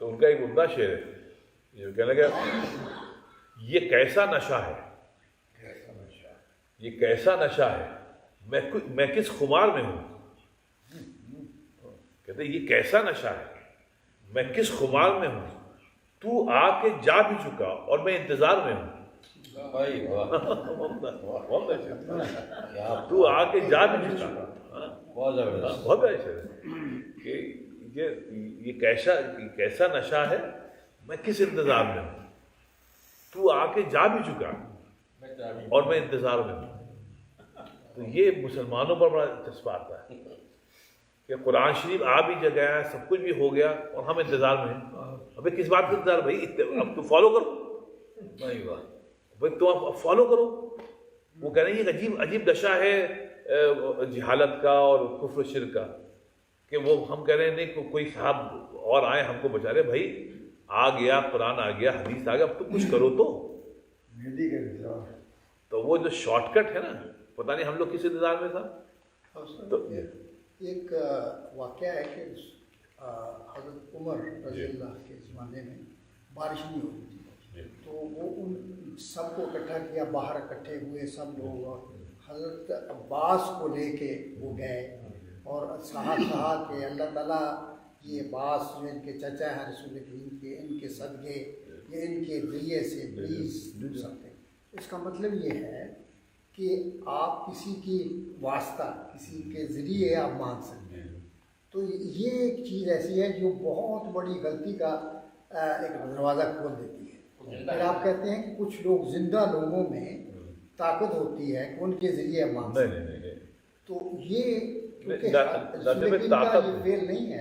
تو ان کا ایک عمدہ شعر ہے، یہ کہنے لگا یہ کیسا نشہ ہے، یہ کیسا نشہ ہے، میں کس خمار میں ہوں. کہتے یہ کیسا نشہ ہے، میں کس خمار میں ہوں، تو آ کے جا بھی چکا اور میں انتظار میں ہوں. تو آ کے جا بھی چکا، بہت زبردست، بہت اچھا ہے کہ یہ کیسا نشہ ہے، میں کس انتظار میں ہوں، تو آ کے جا بھی چکا اور میں انتظار میں ہوں. تو یہ مسلمانوں پر بڑا چسپا آتا ہے کہ قرآن شریف آ بھی گیا، سب کچھ بھی ہو گیا اور ہم انتظار میں ہیں. ابھی کس بات کا انتظار بھائی، اب تو فالو کرو بھائی، تو آپ فالو کرو. وہ کہہ رہے ہیں یہ عجیب دشا ہے جہالت کا اور کفر و شرک کا، کہ وہ ہم کہہ رہے ہیں نہیں کوئی صاحب اور آئے ہم کو بچا رہے. بھائی آ گیا، قرآن آ گیا، حدیث آ گیا، اب تو کچھ کرو. تو وہ جو شارٹ کٹ ہے نا، پتہ نہیں ہم لوگ کس انتظار میں تھا. تو ایک واقعہ ہے کہ حضرت عمر رضی اللہ کے زمانے میں بارش نہیں ہوتی تھی، تو وہ ان سب کو اکٹھا کیا، باہر اکٹھے ہوئے سب لوگ، اور حضرت عباس کو لے کے وہ گئے اور کہا کہ اللہ تعالیٰ یہ عباس جو ان کے چچا ہیں رسول کریم کے، ان کے صدقے یا ان کے ذریعے سے پلیز ڈو سکتے. اس کا مطلب یہ ہے کہ آپ کسی کی واسطہ، کسی کے ذریعے آپ مانگ سکتے ہیں. تو یہ ایک چیز ایسی ہے جو بہت بڑی غلطی کا ایک دروازہ کھول دیتی ہے. پھر آپ کہتے ہیں کہ کچھ لوگ، زندہ لوگوں میں طاقت ہوتی ہے کہ ان کے ذریعے مانگ سکتے ہیں. تو یہ کیونکہ کا یہ فعل نہیں ہے،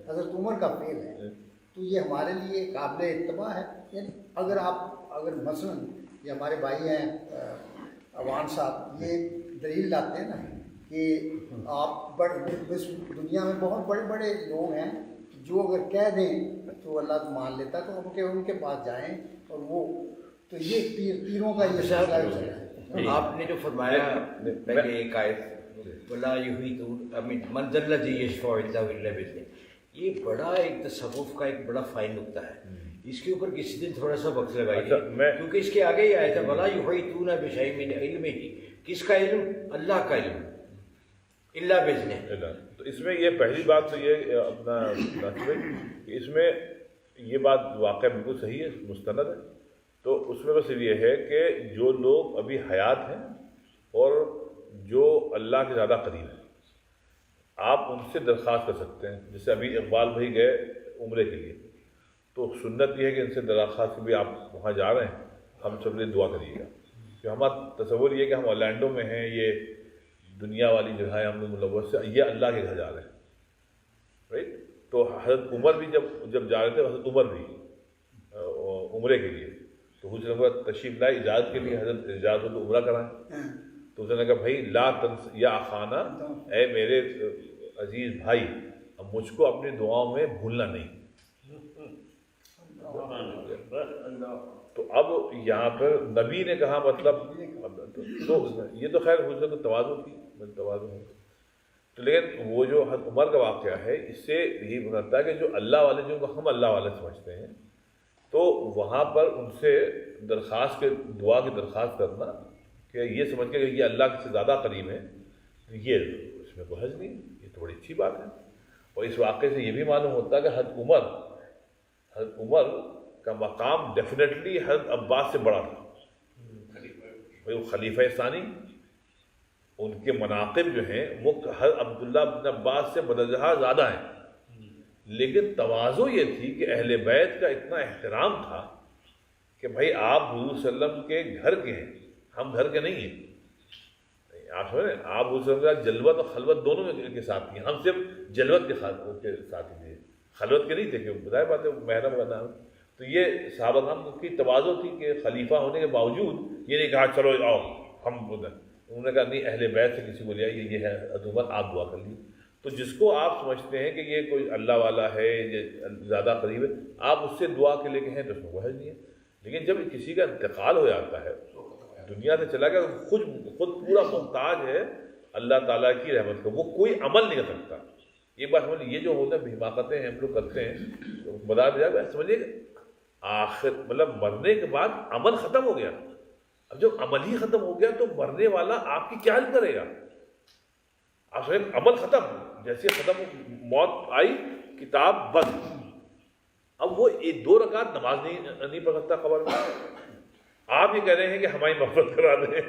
حضرت عمر کا فعل ہے، تو یہ ہمارے لیے قابل اتباع ہے. یعنی اگر مثلاً یہ ہمارے بھائی ہیں عوان صاحب، یہ دلیل لاتے ہیں نا کہ آپ دنیا میں بہت بڑے بڑے لوگ ہیں جو اگر کہہ دیں تو اللہ مان لیتا، تو ان کے پاس جائیں. اور وہ تو یہ تیروں کا یہ سلسلہ ہے. آپ نے جو فرمایا پہلے ایک آیت وَلَا يُحِيطُونَ مَنْ ذَا الَّذِي يَشْفَعُ عِندَهُ إِلَّا بِإِذْنِهِ. یہ بڑا ایک تصوف کا ایک بڑا فائن نقطہ ہے. اس کے اوپر کسی دن تھوڑا سا وقت لگائیے، کیونکہ اس کے آگے ہی آیا تھا وَلَا يُحِيطُونَ بِشَيْءٍ مِّنْ عِلْمِهِ. کس کا علم؟ اللہ کا علم، الا بِإِذْنِهِ. تو اس میں یہ پہلی بات تو یہ اپنا کہ اس میں یہ بات واقع بالکل صحیح ہے، مستند ہے. تو اس میں بس یہ ہے کہ جو لوگ ابھی حیات ہیں اور جو اللہ کے زیادہ قریب ہیں، آپ ان سے درخواست کر سکتے ہیں. جیسے ابھی اقبال بھائی گئے عمرے کے لیے، تو سنت یہ ہے کہ ان سے درخواست بھی آپ وہاں جا رہے ہیں، ہم سب لیے دعا کریے گا. کہ ہمارا تصور یہ کہ ہم اورلینڈو میں ہیں، یہ دنیا والی جگہ ہے، ہم لوگ ملوث سے، یہ اللہ کے گھر جا رہے ہیں، رائٹ. تو حضرت عمر بھی جب جا رہے تھے، حضرت عمر بھی عمرے کے لیے، تو حضرت تشریف لائے اجازت کے لیے، حضرت اجازت ہو تو عمرہ کرائیں. تو اس نے کہا بھائی لا تنس یا خانہ، اے میرے عزیز بھائی، اب مجھ کو اپنی دعاؤں میں بھولنا نہیں. تو اب یہاں پر نبی نے کہا مطلب تو یہ تو خیر حضرت تو توازن کی توازن ہے. تو لیکن وہ جو حضرت عمر کا واقعہ ہے، اس سے یہی بتاتا ہے کہ جو اللہ والے، جن کو ہم اللہ والے سمجھتے ہیں، تو وہاں پر ان سے درخواست کے دعا کی درخواست کرنا کہ یہ سمجھ کے کہ یہ اللہ سے زیادہ قریب ہے، یہ اس میں کوئی حرج نہیں، یہ تو بڑی اچھی بات ہے۔ اور اس واقعے سے یہ بھی معلوم ہوتا ہے کہ حضرت عمر کا مقام ڈیفینیٹلی حضرت عباس سے بڑا تھا۔ وہ خلیفہ ثانی، ان کے مناقب جو ہیں وہ حضرت عبداللہ بن عباس سے بدرجہ زیادہ ہیں، لیکن تواضع یہ تھی کہ اہل بیت کا اتنا احترام تھا کہ بھائی آپ حضور صلی اللہ علیہ وسلم کے گھر کے ہیں، ہم گھر کے نہیں ہیں۔ آپ سمجھیں، آپ حضور صلی اللہ علیہ وسلم جلوت اور خلوت دونوں کے ساتھ تھے، ہم صرف جلوت کے ساتھ ہی تھے، خلوت کے نہیں تھے، کہ بتائے بات ہے محرم کا نام۔ تو یہ صحابہ کرام کی تواضع تھی کہ خلیفہ ہونے کے باوجود یہ نہیں کہا چلو آؤ ہم ادھر، انہوں نے کہا نہیں، اہل بیت سے کسی کو لے آئیے، یہ ہے عمر، آپ دعا کر لیجیے۔ تو جس کو آپ سمجھتے ہیں کہ یہ کوئی اللہ والا ہے، یہ زیادہ قریب ہے، آپ اس سے دعا کے لے کے ہیں تو اس میں کوئی حرج نہیں ہے۔ لیکن جب کسی کا انتقال ہو جاتا ہے، دنیا سے چلا گیا، خود پورا محتاج ہے اللہ تعالیٰ کی رحمت کا، وہ کوئی عمل نہیں کر سکتا۔ یہ بات سمجھ، یہ جو ہوتا ہے حماقتیں ہم لوگ کرتے ہیں بتا دیا، سمجھیے آخر مطلب مرنے کے بعد عمل ختم ہو گیا۔ اب جب عمل ہی ختم ہو گیا تو مرنے والا آپ کی کیا حل کرے گا؟ آپ سمجھیں عمل ختم، جیسے ختم موت آئی کتاب بند، اب وہ 2 رکعت نماز نہیں پڑھ سکتا قبر میں، آپ یہ کہہ رہے ہیں کہ ہماری مغفرت کرا دیں۔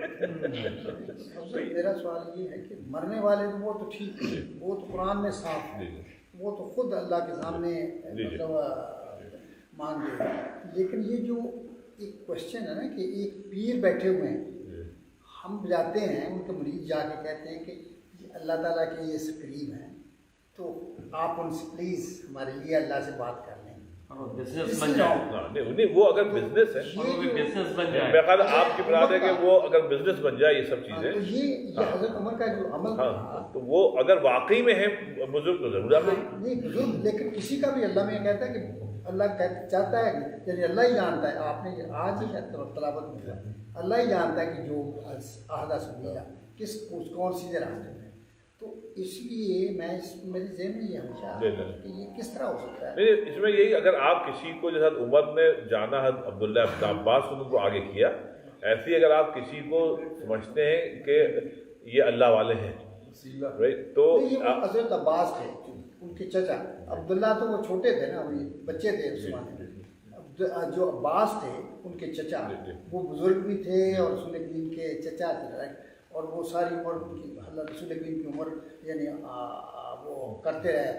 میرا سوال یہ ہے کہ مرنے والے وہ تو ٹھیک ہے، وہ تو قرآن میں صاف ہے، وہ تو خود اللہ کے سامنے مانگ لے، لیکن یہ جو ایک کوشچن ہے نا کہ ایک پیر بیٹھے ہوئے ہیں، ہم جاتے ہیں ان کے مریض جا کے کہتے ہیں کہ اللہ تعالیٰ کے یہ قریب ہیں، تو آپ ان سے پلیز ہمارے لیے اللہ سے بات کر لیں۔ بزنس بن جائے، نہیں، وہ اگر بزنس ہے، بزنس بن جائے، میرا خیال ہے آپ کی مراد ہے کہ وہ اگر بزنس بن جائے یہ سب چیزیں، تو یہ حضرت عمر کا جو عمل تھا، تو وہ اگر واقعی میں ہے بزرگ تو ضرور آپ نہیں بزرگ، لیکن کسی کا بھی اللہ میں یہ کہتا ہے کہ اللہ چاہتا ہے، یعنی اللہ ہی جانتا ہے، آپ نے آج ہی تلاوت میں اللہ ہی جانتا ہے کہ جو عہدہ سنیا کس کون سیدھے راستے میں، تو اس لیے میں میرے ذہن میں یہ ہمیشہ کہ یہ کس طرح ہو سکتا ہے۔ نہیں، اس میں یہی اگر آپ کسی کو جیسا عمر نے جانا ہے عبداللہ بن عباس ان کو آگے کیا، ایسے ہی اگر آپ کسی کو سمجھتے ہیں کہ یہ اللہ والے ہیں تو حضرت عباس تھے ان کے چچا، عبداللہ تو وہ چھوٹے تھے نا، بچے تھے اس زمانے میں، جو عباس تھے ان کے چچا وہ بزرگ بھی تھے اور رسول کریم کے چچا تھے، اور وہ ساری عمر کی حضرت رسول کریم کی عمر یعنی وہ کرتے رہے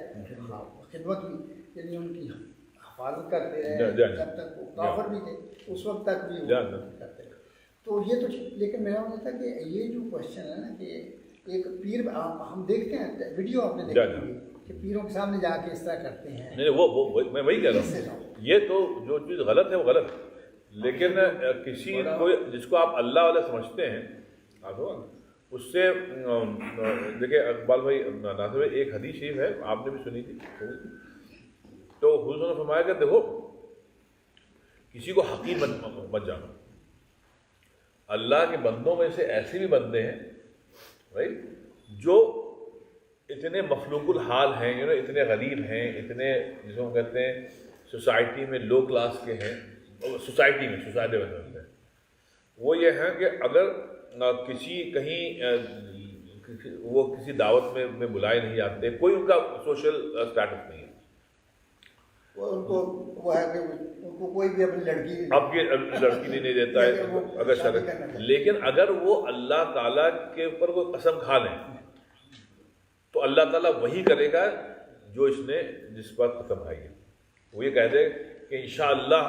خدمت بھی، یعنی ان کی حفاظت کرتے رہے جب تک وہ کافر بھی تھے، اس وقت تک بھی کرتے رہے۔ تو یہ تو، لیکن میرا مطلب تھا کہ یہ جو کوشچن ہے نا کہ ایک پیر، ہم دیکھتے ہیں ویڈیو آپ نے دیکھی ہوگی کہ پیروں کے سامنے جا کے اس طرح کرتے ہیں، نہیں، وہ میں وہی کہہ رہا ہوں، یہ تو جو چیز غلط ہے وہ غلط ہے، لیکن کسی کو جس کو آپ اللہ والا سمجھتے ہیں آپ اس سے دیکھیں اقبال بھائی ناصر بھائی، ایک حدیث شریف ہے آپ نے بھی سنی تھی، تو حضور نے فرمایا کہ دیکھو کسی کو حقیر مت جانا، اللہ کے بندوں میں سے ایسے بھی بندے ہیں رائٹ جو اتنے مخلوق الحال ہیں، اتنے غریب ہیں، اتنے جس کو ہم کہتے ہیں سوسائٹی میں لو کلاس کے ہیں، سوسائٹی میں ہیں، وہ یہ ہیں کہ اگر کسی کہیں وہ کسی دعوت میں بلائے نہیں جاتے، کوئی ان کا سوشل اسٹیٹس نہیں ہے، ان کو وہ ہے کہ ان کو کوئی بھی اپنی لڑکی نہیں دیتا ہے اگر شرط، لیکن اگر وہ اللہ تعالیٰ کے اوپر کوئی قسم کھا لیں تو اللہ تعالیٰ وہی کرے گا جو اس نے جس پر قسم کھائی ہے۔ وہ یہ کہہ دے کہ انشاءاللہ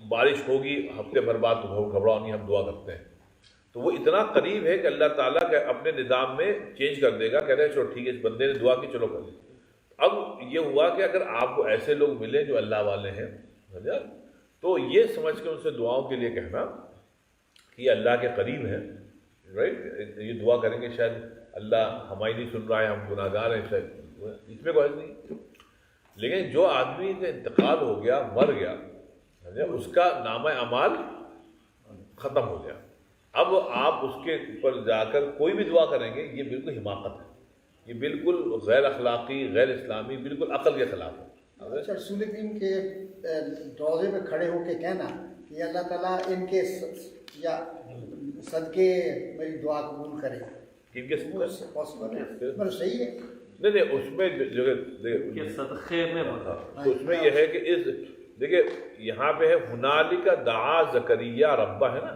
بارش ہوگی، ہفتے بھر بعد گھبراؤ نہیں، ہم دعا کرتے ہیں، تو وہ اتنا قریب ہے کہ اللہ تعالیٰ کے اپنے نظام میں چینج کر دے گا، کہہ رہے ہیں چلو ٹھیک ہے، اس بندے نے دعا کی، چلو کر دیں۔ اب یہ ہوا کہ اگر آپ کو ایسے لوگ ملیں جو اللہ والے ہیں تو یہ سمجھ کے ان سے دعاؤں کے لیے کہنا کہ یہ اللہ کے قریب ہیں، رائٹ، یہ دعا کریں گے شاید اللہ ہماری نہیں سن رہا ہے، ہم گناہ گار ہیں، شاید اس میں کوئی نہیں۔ لیکن جو آدمی کا انتقال ہو گیا، مر گیا، اس کا نامہ اعمال ختم ہو گیا، اب آپ اس کے اوپر جا کر کوئی بھی دعا کریں گے، یہ بالکل حماقت ہے، یہ بالکل غیر اخلاقی، غیر اسلامی، بالکل عقل کے خلاف ہے۔ اچھا، رسول کریم کے روضے پہ کھڑے ہو کے کہنا کہ اللہ تعالیٰ ان کے یا صدقے میری دعا قبول کرے، ان کے وہ اس سے پاسبل ہے، مطلب صحیح ہے. نہیں اس میں جو کہ صدقے میں بتا. تو اس میں یہ ہے کہ اس دیکھیں یہاں پہ ہے ہنالک دعا زکریا ربہ ہے نا،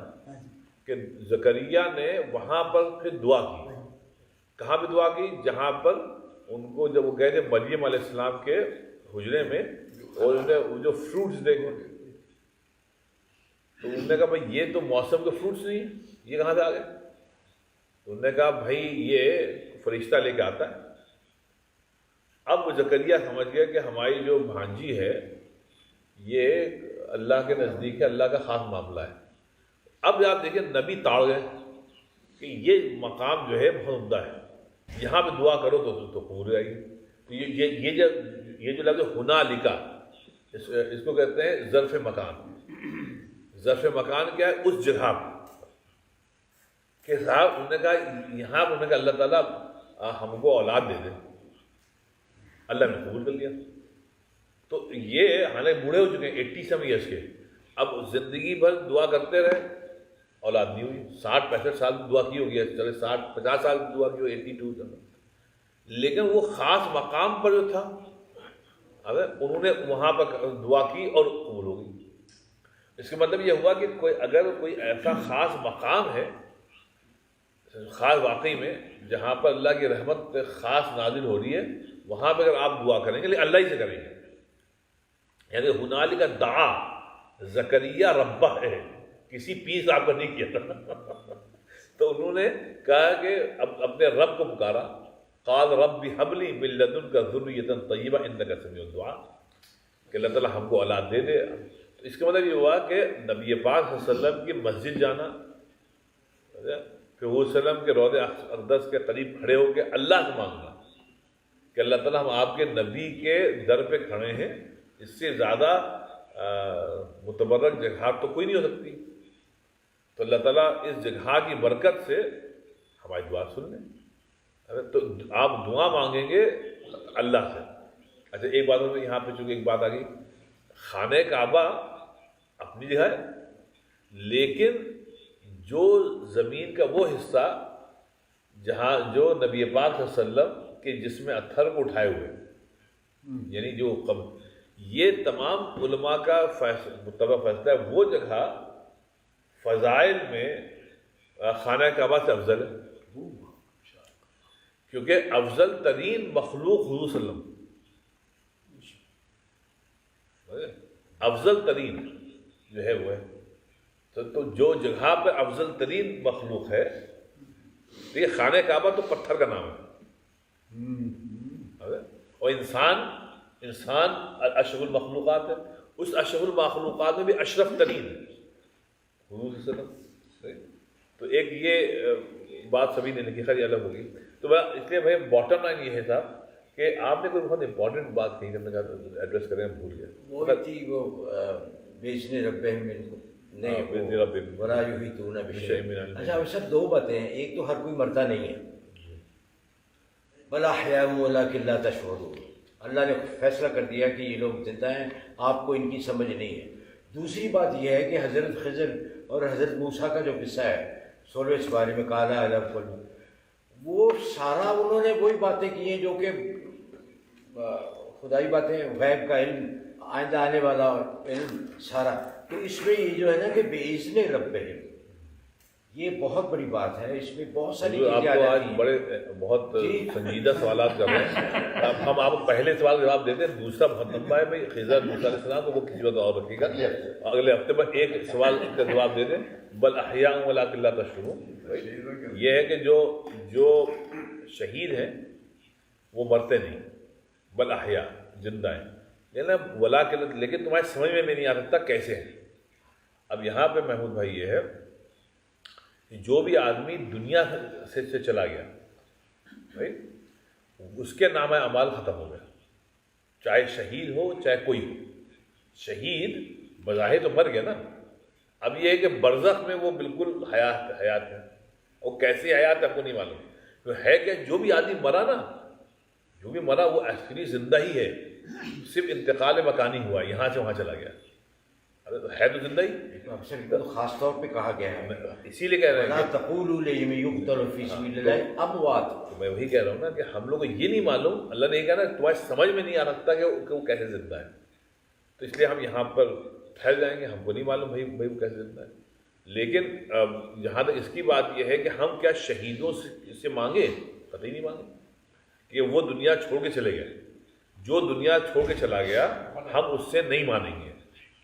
کہ زکریا نے وہاں پر پھر دعا کی. کہاں پہ دعا کی؟ جہاں پر ان کو جب وہ گئے تھے مریم علیہ السلام کے حجرے میں اور انہیں جو فروٹس دیکھے تو انہوں نے کہا بھائی یہ تو موسم کے فروٹس نہیں ہیں، یہ کہاں سے آ گئے؟ انہوں نے کہا بھائی یہ فرشتہ لے کے آتا ہے. اب زکریا سمجھ گیا کہ ہماری جو بھانجی ہے یہ اللہ کے نزدیک ہے، اللہ کا خاص معاملہ ہے. اب آپ دیکھیں نبی تاڑ گئے کہ یہ مقام جو ہے بہت عمدہ ہے، یہاں پہ دعا کرو تو قبول آئے گی. تو یہ جو لفظ ہنالک اس کو کہتے ہیں ظرف مکان. ظرف مکان کیا ہے؟ اس جگہ کہ صاحب انہوں نے کہا یہاں پر انہوں نے کہا اللہ تعالیٰ ہم کو اولاد دے دے. اللہ نے قبول کر لیا. تو یہ حالانکہ بوڑھے ہو چکے ہیں 87 ایئرس کے، اب زندگی بھر دعا کرتے رہے، اولاد نہیں ہوئی. 60-65 سال دعا کی ہوگی، چلے 60-50 سال دعا کی ہوگی، 82. لیکن وہ خاص مقام پر جو تھا اب انہوں نے وہاں پر دعا کی اور قبول ہو گئی. اس کا مطلب یہ ہوا کہ اگر کوئی ایسا خاص مقام ہے خاص واقعی میں جہاں پر اللہ کی رحمت خاص نازل ہو رہی ہے، وہاں پہ اگر آپ دعا کریں گے لیکن اللہ ہی سے کریں گے. یعنی ہنالک دعا زکریا ربہ ہے، کسی پیر صاحب کا نہیں کیا تھا. تو انہوں نے کہا کہ اب اپنے رب کو پکارا، قال رب هب لي من لدنك ذرية طيبة انك سميع الدعاء، کہ اللہ تعالیٰ ہم کو اولاد دے دے. تو اس کا مطلب یہ ہوا کہ نبی پاک صلی اللہ علیہ وسلم کی مسجد جانا، پھر حضور صلی اللہ علیہ وسلم کے روض اقدس کے قریب کھڑے ہو کے اللہ سے مانگنا کہ اللہ تعالیٰ ہم آپ کے نبی کے در پہ کھڑے ہیں، اس سے زیادہ متبرک جگہ تو کوئی نہیں ہو سکتی. تو اللہ تعالیٰ اس جگہ کی برکت سے ہماری دعا سن لیں. تو آپ دعا مانگیں گے اللہ سے. اچھا ایک بات میں یہاں پہ چونکہ ایک بات آ گئی، خانہ کعبہ اپنی جگہ ہے، لیکن جو زمین کا وہ حصہ جہاں جو نبی پاک صلی اللہ علیہ وسلم کے جسم اتھر کو اٹھائے ہوئے، یعنی جو یہ تمام علماء کا متفق فیصلہ ہے، وہ جگہ فضائل میں خانہ کعبہ سے افضل ہے، کیونکہ افضل ترین مخلوق حضور صلی اللہ علیہ وسلم، افضل ترین جو ہے وہ ہے. تو جو جگہ پہ افضل ترین مخلوق ہے، دیکھیے خانہ کعبہ تو پتھر کا نام ہے، اور انسان اشرف المخلوقات ہے. اس اشرف المخلوقات میں بھی اشرف ترین ہے حضور صلی اللہ علیہ وسلم. تو ایک یہ بات سبھی نے لکھی، خیر الگ ہوگی. تو اس لیے بھائی باٹم لائن یہ ہے تھا کہ آپ نے کوئی بہت امپورٹنٹ بات کہی کرنے کا ایڈریس کریں، بھول گیا. وہ تھی وہ بیچنے ربے میں نہیں برا یوں ہی تو نہ بیچے. اچھا اب سب دو باتیں ہیں، ایک تو ہر کوئی مرتا نہیں ہے، بل احیاء ولکن لا تشعرون. اللہ نے فیصلہ کر دیا کہ یہ لوگ زندہ ہیں، آپ کو ان کی سمجھ نہیں ہے. دوسری بات یہ ہے کہ حضرت خضر اور حضرت موسیٰ کا جو قصہ ہے 16ویں سپارے میں قالا الف قل، وہ سارا انہوں نے وہی باتیں کی ہیں جو کہ خدائی باتیں، غیب کا علم، آئندہ آنے والا علم سارا. تو اس میں یہ جو ہے نا کہ بِإِذْنِ رَبِّهِمْ، یہ بہت بڑی بات ہے. اس میں بہت ساری آپ چیزیں کو آج بڑے بہت سنجیدہ سوالات کر رہے ہیں. اب ہم آپ کو پہلے سوال جواب دیتے ہیں، دوسرا بہت لمبا ہے بھائی. خضر موسیٰ علیہ السلام کو وہ کسی وقت اور رکھیے گا، اگلے ہفتے میں ایک سوال کا جواب دے دیں. بل احیاء ولکن لا تشعرون، یہ ہے کہ جو شہید ہیں وہ مرتے نہیں، بل احیاء زندہ ہیں، لیکن تمہاری سمجھ میں نہیں آ سکتا کیسے ہیں. اب یہاں پہ محمود بھائی یہ ہے کہ جو بھی آدمی دنیا سے چلا گیا اس کے نام اعمال ختم ہو گیا، چاہے شہید ہو چاہے کوئی ہو. شہید بظاہر تو مر گیا نا، اب یہ ہے کہ برزخ میں وہ بالکل حیات ہے. اور کیسی حیات ہے آپ کو نہیں معلوم. تو ہے کہ جو بھی آدمی مرا نا، جو بھی مرا وہ ایکچولی زندہ ہی ہے، صرف انتقال مکانی ہوا، یہاں سے وہاں چلا گیا. ارے تو ہے تو زندہ ہی، اکثر تو خاص طور پہ کہا گیا ہے اسی لیے کہہ رہے ہیں لا تقولوا لمن يقتل في سبيل الله اموات. کہ میں وہی کہہ رہا ہوں نا کہ ہم لوگ کو یہ نہیں معلوم، اللہ نے یہ کہا نا تمہاری سمجھ میں نہیں آ سکتا کہ وہ کیسے زندہ ہے، تو اس لیے ہم یہاں پر ٹھہر جائیں گے، ہم کو نہیں معلوم بھائی وہ کیسے زندہ ہے. لیکن جہاں تک اس کی بات یہ ہے کہ ہم کیا شہیدوں سے مانگے؟ قطعی نہیں مانگے کہ وہ دنیا چھوڑ کے چلے گئے. جو دنیا چھوڑ کے چلا گیا ہم اس سے نہیں مانیں گے،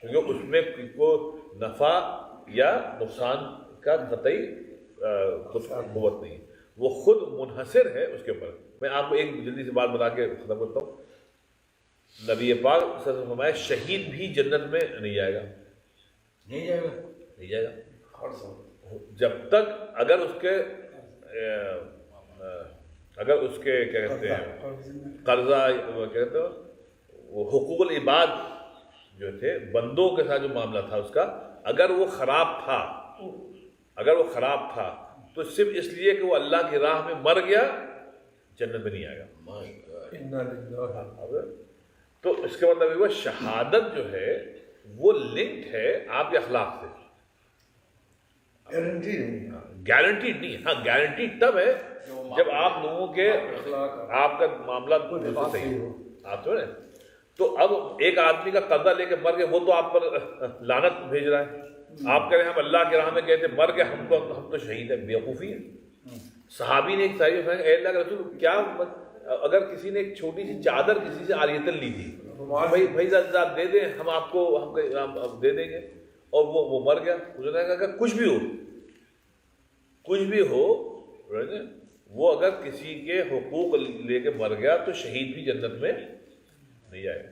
کیونکہ اس میں کوئی نفع یا نقصان کا قطعی قوت نہیں، وہ خود منحصر ہے اس کے اوپر. میں آپ کو ایک جلدی سے بات بتا کے ختم کرتا ہوں. نبی پاک صلی اللہ علیہ وسلم فرمایا شہید بھی جنت میں نہیں جائے گا، نہیں جائے گا، نہیں جائے گا جب تک اگر اس کے کیا کہتے ہیں قرضہ، کیا کہتے ہیں وہ حقوق العباد جو تھے، بندوں کے ساتھ جو معاملہ تھا اس کا، اگر وہ خراب تھا تو صرف اس لیے کہ وہ اللہ کی راہ میں مر گیا جنت میں نہیں آئے گا. تو اس کے مطلب وہ شہادت جو ہے وہ لنکڈ ہے آپ کے اخلاق سے. گارنٹی نہیں، گارنٹیڈ نہیں، ہاں گارنٹیڈ تب ہے جب آپ لوگوں کے آپ کا معاملہ صحیح ہو. آپ تو تو اب ایک آدمی کا قرضہ لے کے مر گئے، وہ تو آپ پر لعنت بھیج رہا ہے. آپ کہہ رہے ہیں ہم اللہ کے راہ میں گئے تھے، مر گئے، ہم تو شہید ہیں. بیوقوفی ہے. صحابی نے ایک صحابی فرمایا اے اللہ کے رسول کیا اگر کسی نے ایک چھوٹی سی چادر کسی سے عاریتن لی تھی، بھائی آپ دے دیں، ہم آپ کو ہم دے دیں گے، اور وہ مر گیا. اس نے کہا کچھ بھی ہو وہ اگر کسی کے حقوق لے کے مر گیا تو شہید بھی جنت میں نہیں جائے.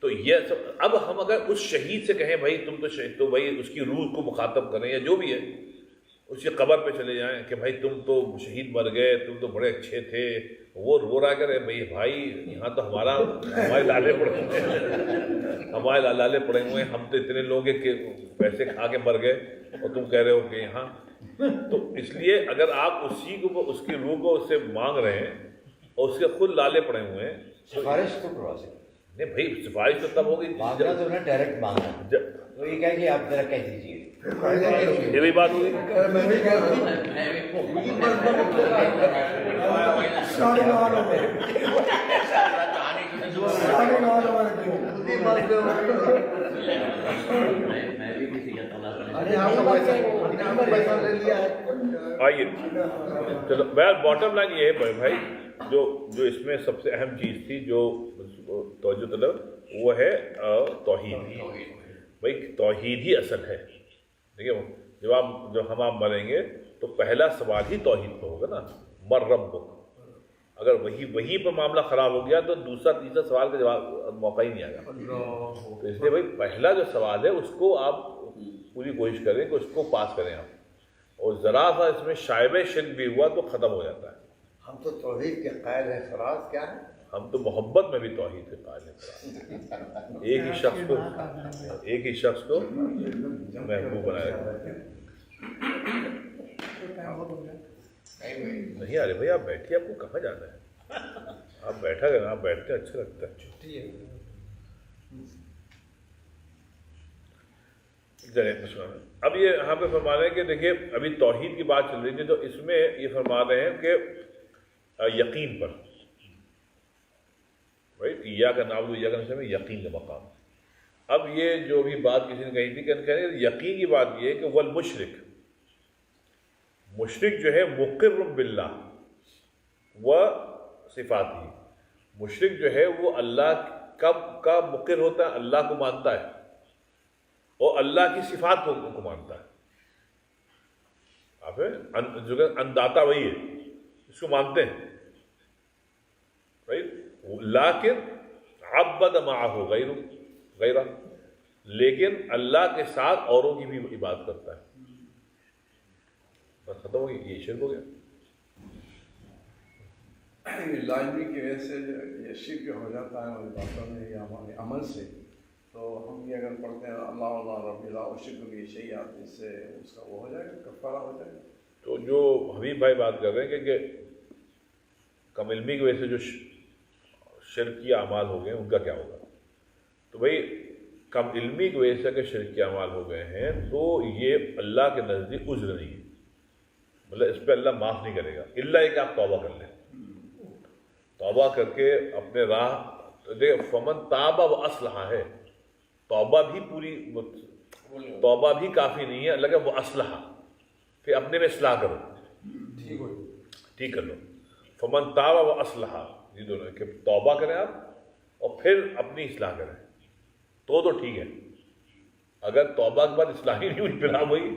تو یہ سب اب ہم اگر اس شہید سے کہیں بھائی تم تو شہید، تو بھائی اس کی روح کو مخاطب کریں یا جو بھی ہے، اس کی قبر پہ چلے جائیں کہ بھائی تم تو شہید مر گئے، تم تو بڑے اچھے تھے. وہ رو رہا کرے بھائی یہاں تو ہمارے لالے پڑے ہوئے ہیں، ہمارے لالے پڑے ہوئے ہیں، ہم تو اتنے لوگ کے پیسے کھا کے مر گئے اور تم کہہ رہے ہو کہ یہاں. تو اس لیے اگر آپ اسی کو اس کی روح کو اس سے مانگ رہے ہیں اور اس کے خود لالے پڑے ہوئے ہیں، سفارش تو کروا سکتے نہیں بھائی سفارش تو تب ہوگی مانگنا تو نہ ڈائریکٹ مانگنا. تو یہ کہہ کہ آپ ذرا کہہ دیجیے، یہ بھی بات ہوگی. آئیے چلو باٹم لائن یہ ہے بھائی جو اس میں سب سے اہم چیز تھی جو توجہ طلب وہ ہے توحید. بھائی توحید ہی اصل ہے. دیکھیے جب ہم آپ مریں گے تو پہلا سوال ہی توحید پہ ہوگا نا، مر ربک. اگر وہی پہ معاملہ خراب ہو گیا تو دوسرا تیسرا سوال کا جواب موقع ہی نہیں آئے گا. تو اس لیے بھائی پہلا جو سوال ہے اس کو آپ پوری کوشش کریں کہ اس کو پاس کریں آپ، اور ذرا سا اس میں شائبہ شرک بھی ہوا تو ختم ہو جاتا ہے. ہم تو توحید کے قائل ہیں، فراز کیا ہے؟ ہم تو محبت میں بھی توحید کے قائل ہیں. ایک ہی شخص کو محبوب بنایا گیا. نہیں آ رہے بھائی آپ بیٹھیے، آپ کو کہاں جانا ہے؟ آپ بیٹھا کریں، آپ بیٹھتے اچھا لگتا ہے. چھٹی ہے. اب یہ یہاں پہ فرما رہے ہیں کہ دیکھیے ابھی توحید کی بات چل رہی تھی، تو اس میں یہ فرما رہے ہیں کہ یقین پر یا کا نام یا کا نام میں یقین کا مقام. اب یہ جو بھی بات کسی نے کہی تھی کہ یقین کی بات یہ ہے کہ والمشرک، مشرک جو ہے مقر باللہ و صفاتی، مشرک جو ہے وہ اللہ کا مقر ہوتا ہے، اللہ کو مانتا ہے اور اللہ کی صفات کو مانتا ہے. آپ جو انداتا وہی ہے، اس کو مانتے ہیں. لیکن عبد معہ غیرہ، لیکن اللہ کے ساتھ اوروں کی بھی عبادت کرتا ہے. بس ختم ہو گئی، یہ شرک ہو گیا. لائبریری کی وجہ سے یہ شرک ہو جاتا ہے باتوں میں یا ہمارے عمل سے. تو ہم یہ اگر پڑھتے ہیں اللہ اللہ رب اللہ و شرک کی شیعات، اس سے اس کا وہ ہو جائے گا، کفارہ ہو جائے گا. تو جو حبیب بھائی بات کر رہے ہیں کہ کم علمی کی وجہ سے جو شرکی اعمال ہو گئے ان کا کیا ہوگا؟ تو بھائی کم علمی کی وجہ سے اگر شرک کے اعمال ہو گئے ہیں تو یہ اللہ کے نزدیک عذر نہیں ہے، مطلب اس پہ اللہ معاف نہیں کرے گا، الا یہ کہ آپ توبہ کر لیں، توبہ کر کے اپنے راہ دیکھ، فمن تاب و اصلح ہے، توبہ بھی پوری، توبہ بھی کافی نہیں ہے، اللہ کہ وہ اصلح، پھر اپنے میں اصلاح کرو، ٹھیک کر لو، فمن تاب و اصلح، یہ دونوں کہ توبہ کریں آپ اور پھر اپنی اصلاح کریں تو ٹھیک ہے، اگر توبہ کے بعد اصلاح ہی نہیں ہوئی پھر آپ وہی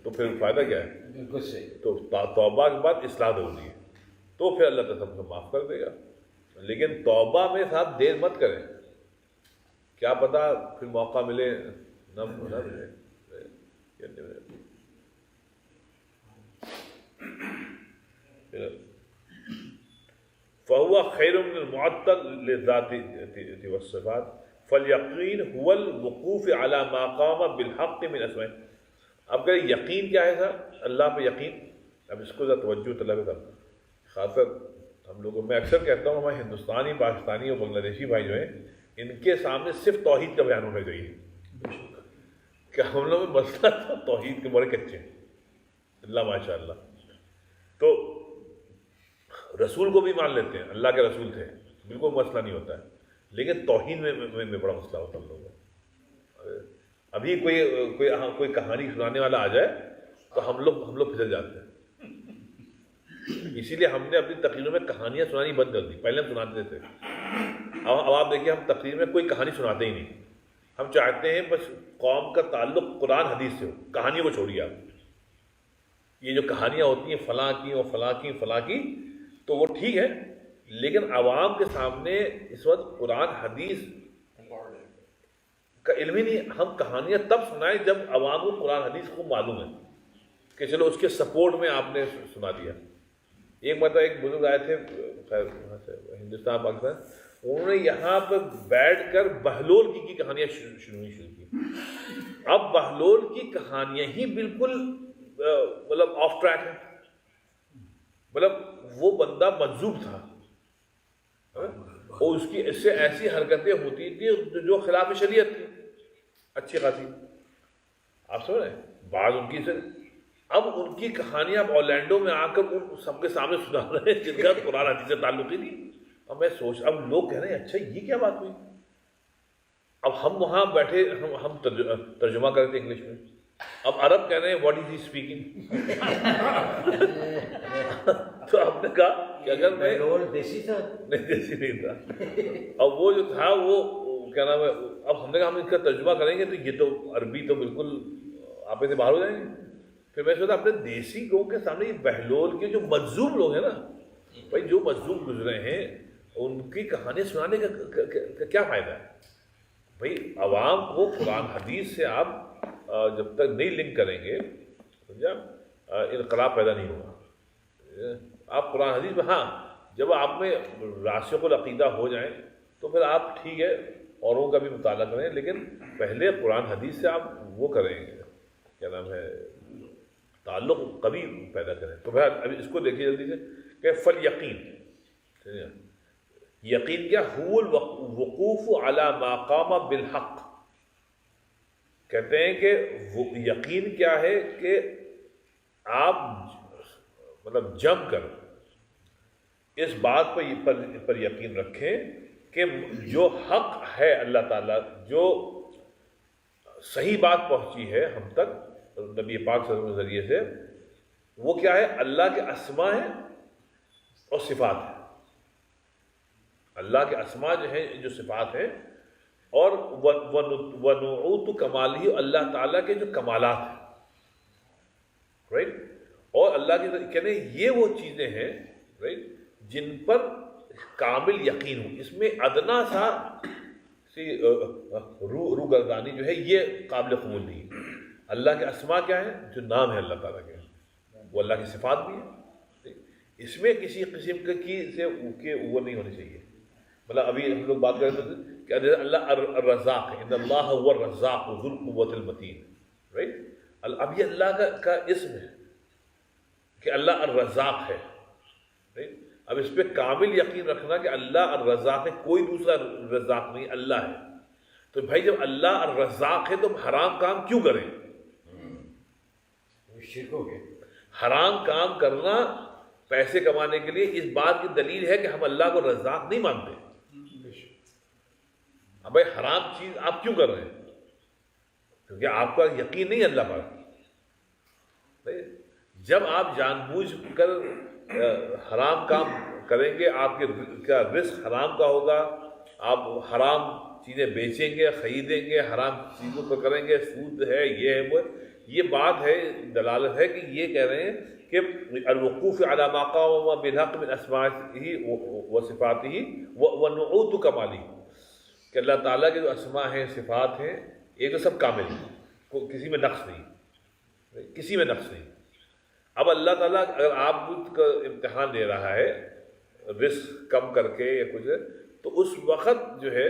تو پھر فائدہ کیا ہے؟ بالکل صحیح. تو توبہ کے بعد اصلاح ضروری ہے، تو پھر اللہ تعالیٰ سب کو معاف کر دے گا. لیکن توبہ میں صاحب دیر مت کریں، کیا پتا پھر موقع ملے نہ ملے. فهو خیر من المعطل للذات والصفات فاليقین هو الوقوف على ما قام بالحق من اسماء. اب کہ یقین کیا ہے سر؟ اللہ پہ یقین. اب اس کو ذرا توجہ طلب کرنا، خاص کر ہم لوگوں، میں اکثر کہتا ہوں ہمارے ہندوستانی، پاکستانی اور بنگلہ دیشی بھائی جو ہیں، ان کے سامنے صرف توحید کا بیان ہونا چاہیے کہ ہم لوگ میں مسئلہ تو توحید کے بڑے کچے ہیں، اللہ ماشاء اللہ. تو رسول کو بھی مان لیتے ہیں، اللہ کے رسول تھے، بالکل مسئلہ نہیں ہوتا ہے، لیکن توحید میں بڑا مسئلہ ہوتا ہے ہم لوگوں کو. ابھی کوئی کہانی سنانے والا آ جائے تو ہم لوگ پھسل جاتے ہیں. اسی لیے ہم نے اپنی تقریروں میں کہانیاں سنانی بند کر دی. پہلے ہم سناتے تھے، اب آپ دیکھیے ہم تقریر میں کوئی کہانی سناتے ہی نہیں. ہم چاہتے ہیں بس قوم کا تعلق قرآن حدیث سے ہو، کہانیوں کو چھوڑیے آپ. یہ جو کہانیاں ہوتی ہیں فلاں کی اور فلاں کی تو وہ ٹھیک ہے، لیکن عوام کے سامنے اس وقت قرآن حدیث کا علم ہی نہیں. ہم کہانیاں تب سنائیں جب عوام کو قرآن حدیث کو معلوم ہے کہ چلو اس کے سپورٹ میں آپ نے سنا دیا. ایک مرتبہ ایک بزرگ آئے تھے خیر ہندوستان پاکستان، انہوں نے یہاں پہ بیٹھ کر بہلول کی کہانیاں شروع کی. اب بہلول کی کہانیاں ہی بالکل مطلب آف ٹریک ہے، مطلب وہ بندہ مجذوب تھا اور اس کی اس سے ایسی حرکتیں ہوتی تھی جو خلاف شریعت تھی اچھی خاصی. آپ سمجھ رہے ہیں بعض ان کی سے. اب ان کی کہانیاں اب اورلینڈو میں آ کر ان سب کے سامنے سنا رہے ہیں جن کا قرآن حدیث سے تعلق ہی نہیں. اب میں اب لوگ کہہ رہے ہیں اچھا یہ کیا بات ہوئی. اب ہم وہاں بیٹھے ہم ترجمہ کرتے انگلش میں، اب عرب کہہ رہے ہیں واٹ از ہی اسپیکنگ. تو آپ نے کہا کہ اگر میں دیسی تھا نہیں، دیسی نہیں تھا. اب وہ جو تھا وہ کیا نام ہے، اب ہم نے کہا ہم اس کا ترجمہ کریں گے تو یہ تو عربی تو بالکل آپ سے باہر ہو جائیں گے. پھر میں سوچا اپنے دیسی لوگوں کے سامنے یہ بہلول کے جو مجذوب لوگ ہیں نا بھائی، جو مجذوب گزرے ہیں ان کی کہانی سنانے کا کیا فائدہ ہے بھائی. عوام کو قرآن حدیث سے آپ جب تک نہیں لنک کریں گے سمجھا انقلاب پیدا نہیں ہوگا. آپ قرآن حدیث میں ہاں جب آپ میں راسخ العقیدہ ہو جائیں تو پھر آپ ٹھیک ہے اوروں کا بھی مطالعہ کریں، لیکن پہلے قرآن حدیث سے آپ وہ کریں گے کیا نام ہے تعلق قوی پیدا کریں. تو بھائی ابھی اس کو دیکھیے جلدی سے کہ فل یقین، یقین کیا هو الوقوف علی ما قام بالحق. کہتے ہیں کہ وہ یقین کیا ہے کہ آپ مطلب جم کر اس بات پر یقین رکھیں کہ جو حق ہے اللہ تعالیٰ، جو صحیح بات پہنچی ہے ہم تک نبی پاک صلی اللہ علیہ وسلم کے ذریعے سے، وہ کیا ہے اللہ کے اسماء ہیں اور صفات ہیں. اللہ کے اسماء جو ہیں، جو صفات ہیں، اور وَنُعُوتُ کمالہ، اللہ تعالیٰ کے جو کمالات ہیں، رائٹ. اور اللہ کی کہنے یہ وہ چیزیں ہیں رائٹ جن پر کامل یقین ہو. اس میں ادنا سا روگردانی جو ہے یہ قابل قبول نہیں. اللہ کے اسماء کیا ہیں؟ جو نام ہے اللہ تعالیٰ کے، وہ اللہ کی صفات بھی ہیں. اس میں کسی قسم کی سے وہ نہیں ہونی چاہیے. مطلب ابھی ہم لوگ بات کر رہے تھے کہ اللہ الرزاق ہے، ان اللہ هو الرزاق ذو القوۃ المتین، رائٹ. اب یہ اللہ کا اسم ہے کہ اللہ الرزاق ہے، رائٹ. اب اس پہ کامل یقین رکھنا کہ اللہ الرزاق ہے، کوئی دوسرا رزاق نہیں، اللہ ہے. تو بھائی جب اللہ الرزاق ہے تو ہم حرام کام کیوں کریں؟ شرک ہو گیا. حرام کام کرنا پیسے کمانے کے لیے اس بات کی دلیل ہے کہ ہم اللہ کو رزاق نہیں مانتے. اب بھائی حرام چیز آپ کیوں کر رہے ہیں؟ کیونکہ آپ کا یقین نہیں اللہ پر. جب آپ جان بوجھ کر حرام کام کریں گے، آپ کا رزق حرام کا ہوگا، آپ حرام چیزیں بیچیں گے، خریدیں گے، حرام چیزوں کو کریں گے، سود ہے، یہ ہے وہ. یہ بات ہے، دلالت ہے کہ یہ کہہ رہے ہیں کہ الوقوف علی ما قام بالحق من اسمائہ و صفاتہ و نعوت کمالہ، کہ اللہ تعالیٰ کے جو اسماء ہیں، صفات ہیں، ایک تو سب کامل ہیں، کسی میں نقص نہیں، کسی میں نقص نہیں. اب اللہ تعالیٰ اگر آپ کا امتحان دے رہا ہے رزق کم کر کے یا کچھ، تو اس وقت جو ہے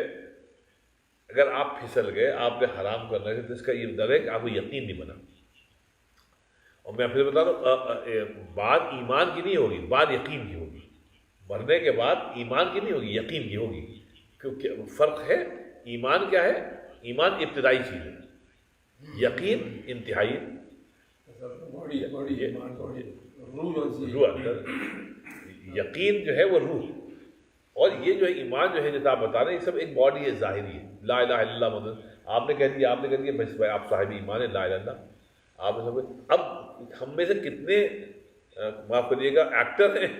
اگر آپ پھسل گئے، آپ نے حرام کرنا ہے، تو اس کا یہ مطلب ہے کہ آپ کو یقین نہیں بنا. اور میں پھر بتا رہا ہوں، بات ایمان کی نہیں ہوگی، بات یقین کی ہوگی. مرنے کے بعد ایمان کی نہیں ہوگی، یقین کی ہوگی. کیونکہ فرق ہے. ایمان کیا ہے؟ ایمان ابتدائی چیز ہے، یقین انتہائی. روح اندر، یقین جو ہے وہ روح. اور یہ جو ہے ایمان جو ہے جیسے آپ بتا رہے ہیں، یہ سب ایک باڈی ہے، ظاہری ہے. لا الہ الا اللہ محمد آپ نے کہہ دیا، آپ نے کہہ دیا بس آپ صاحب ایمان ہے، لا الہ الا اللہ آپ نے سب. اب ہم میں سے کتنے معاف کریے گا ایکٹر ہیں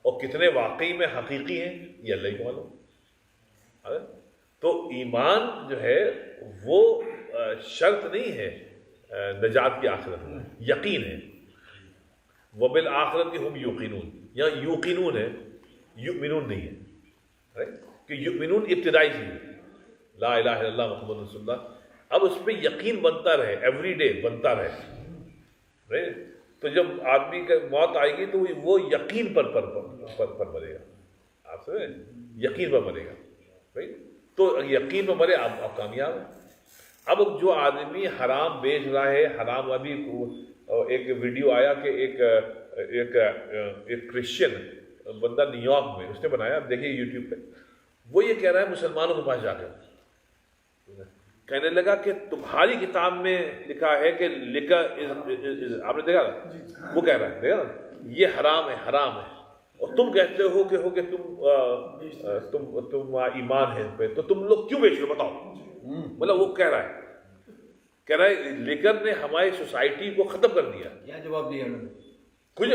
اور کتنے واقعی میں حقیقی ہیں، یہ اللہ ہی کو معلوم. تو ایمان جو ہے وہ شرط نہیں ہے نجات کی آخرت میں، یقین ہے. وبالآخرۃ ہم یوقنون، یہاں یوقنون ہے، یؤمنون نہیں ہے، کہ یؤمنون ابتدائی چیز ہے، لا الہ الا اللہ محمد رسول اللہ. اب اس پہ یقین بنتا رہے، ایوری ڈے بنتا رہے. تو جب آدمی کا موت آئے گی تو وہ یقین پر مرے گا. آپ سمجھے؟ یقین پر مرے گا. تو یقین پر مرے آپ کامیاب ہیں. اب جو آدمی حرام بیچ رہا ہے، حرام، ابھی ایک ویڈیو آیا کہ ایک کرسچن بندہ نیو یارک میں اس نے بنایا، آپ دیکھیے یوٹیوب پہ. وہ یہ کہہ رہا ہے مسلمانوں کے پاس جا کر کہنے لگا کہ تمہاری کتاب میں لکھا ہے کہ لکھا، آپ نے دیکھا نا، وہ کہہ رہا ہے دیکھا نا، یہ حرام ہے، حرام ہے، اور تم کہتے ہو کہ تم ایمان ہے پہ، تو تم لوگ کیوں بیچ رہے ہو بتاؤ. مطلب وہ کہہ رہا ہے لیکر نے ہماری سوسائٹی کو ختم کر دیا. کیا جواب دیا انہوں نے؟ کچھ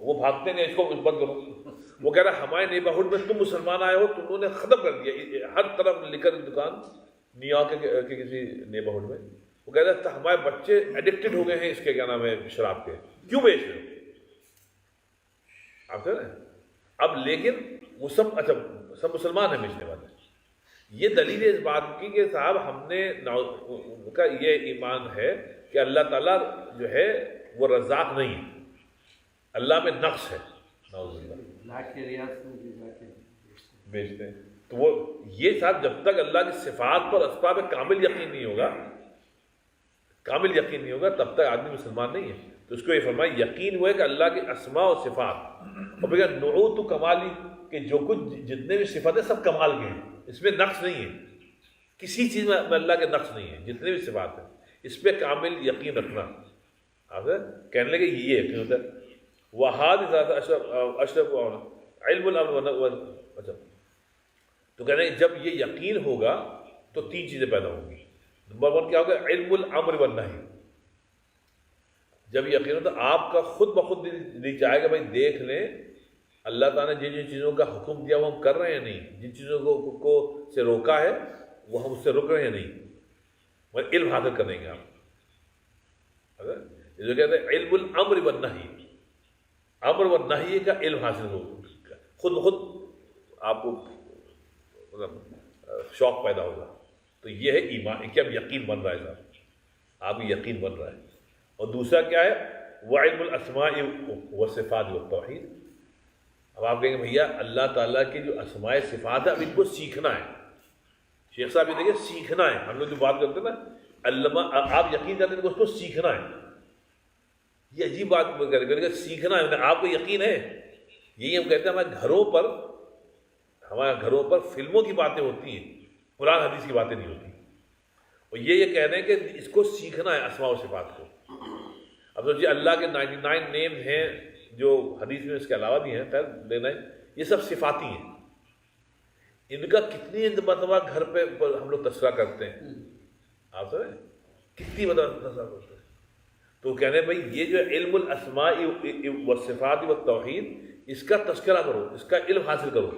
وہ بھاگتے ہیں اس کو بند کرو. وہ کہہ رہا ہے ہمارے نیبرہڈ میں تم مسلمان آئے ہو، تم نے ختم کر دیا. ہر طرف لیکر دکان نیو یارک کے کسی نیبرہڈ میں. وہ کہہ رہا تھا ہمارے بچے ایڈکٹڈ ہو گئے ہیں اس کے کیا نام ہے شراب کے، کیوں بیچ رہے ہو آپ کہہ رہے ہیں. اب لیکن وہ سب اچھا سب مسلمان ہیں بیچنے والے. یہ دلیل ہے اس بات کی کہ صاحب ہم نے کا یہ ایمان ہے کہ اللہ تعالیٰ جو ہے وہ رزاق نہیں ہے، اللہ میں نقص ہے، بیچتے ہیں. تو وہ یہ صاحب جب تک اللہ کی صفات پر اسباب کامل یقین نہیں ہوگا تب تک آدمی مسلمان نہیں ہے. تو اس کو یہ فرمایا یقین ہوا ہے کہ اللہ کے اسماء و صفات، اور پھر نعوت کمالی، کہ جو کچھ جتنے بھی صفات ہیں سب کمال کے ہیں، اس میں نقص نہیں ہے، کسی چیز میں اللہ کے نقص نہیں ہے. جتنے بھی صفات ہیں اس پہ کامل یقین رکھنا. آپ کہنے لگے یہ یقین ہوتا ہے. وہاد اشرف علم الامر. اچھا تو کہنے لگے جب یہ یقین ہوگا تو تین چیزیں پیدا ہوں گی. نمبر 1 کیا ہوگا؟ علم الامر والنہی. جب یقین ہوتا آپ کا خود بخود دل چاہے گا بھائی دیکھ لیں اللہ تعالیٰ نے جن چیزوں کا حکم دیا وہ ہم کر رہے ہیں نہیں، جن چیزوں کو سے روکا ہے وہ ہم اس سے رک رہے ہیں نہیں، مگر علم حاصل کریں گے آپ. جو کہتے ہیں علم الامر والنہی، امر والنہی کا علم حاصل ہو، خود بخود آپ کو شوق پیدا ہوگا. تو یہ ہے ایمان کہ اب یقین بن رہا ہے صاحب، آپ کو یقین بن رہا ہے. اور دوسرا کیا ہے؟ وہ علم الاسماء والصفات والتوحید. اب آپ کہیں گے بھیا اللہ تعالیٰ کی جو اسماء صفات ہے اب ان کو سیکھنا ہے. شیخ صاحب یہ دیکھیں سیکھنا ہے. ہم لوگ جو بات کرتے ہیں نا علامہ، آپ یقین کرتے ہیں کہ اس کو سیکھنا ہے. یہ عجیب بات کریں سیکھنا ہے. آپ کو یقین ہے؟ یہی ہم کہتے ہیں ہمارے گھروں پر فلموں کی باتیں ہوتی ہیں قرآن حدیث کی باتیں نہیں ہوتی. اور یہ کہہ رہے ہیں کہ اس کو سیکھنا ہے اسماء و صفات کو. اب سوچیے اللہ کے 99 نیم ہیں جو حدیث میں اس کے علاوہ بھی ہیں، خیر لینا ہے، یہ سب صفاتی ہیں. ان کا کتنی مرتبہ گھر پہ ہم لوگ تذکرہ کرتے ہیں، آپ سمجھیں کتنی مرتبہ تذکرہ کرتے ہیں. تو کہنے بھائی یہ جو علم الاسماء والصفات والتوحید، اس کا تذکرہ کرو، اس کا علم حاصل کرو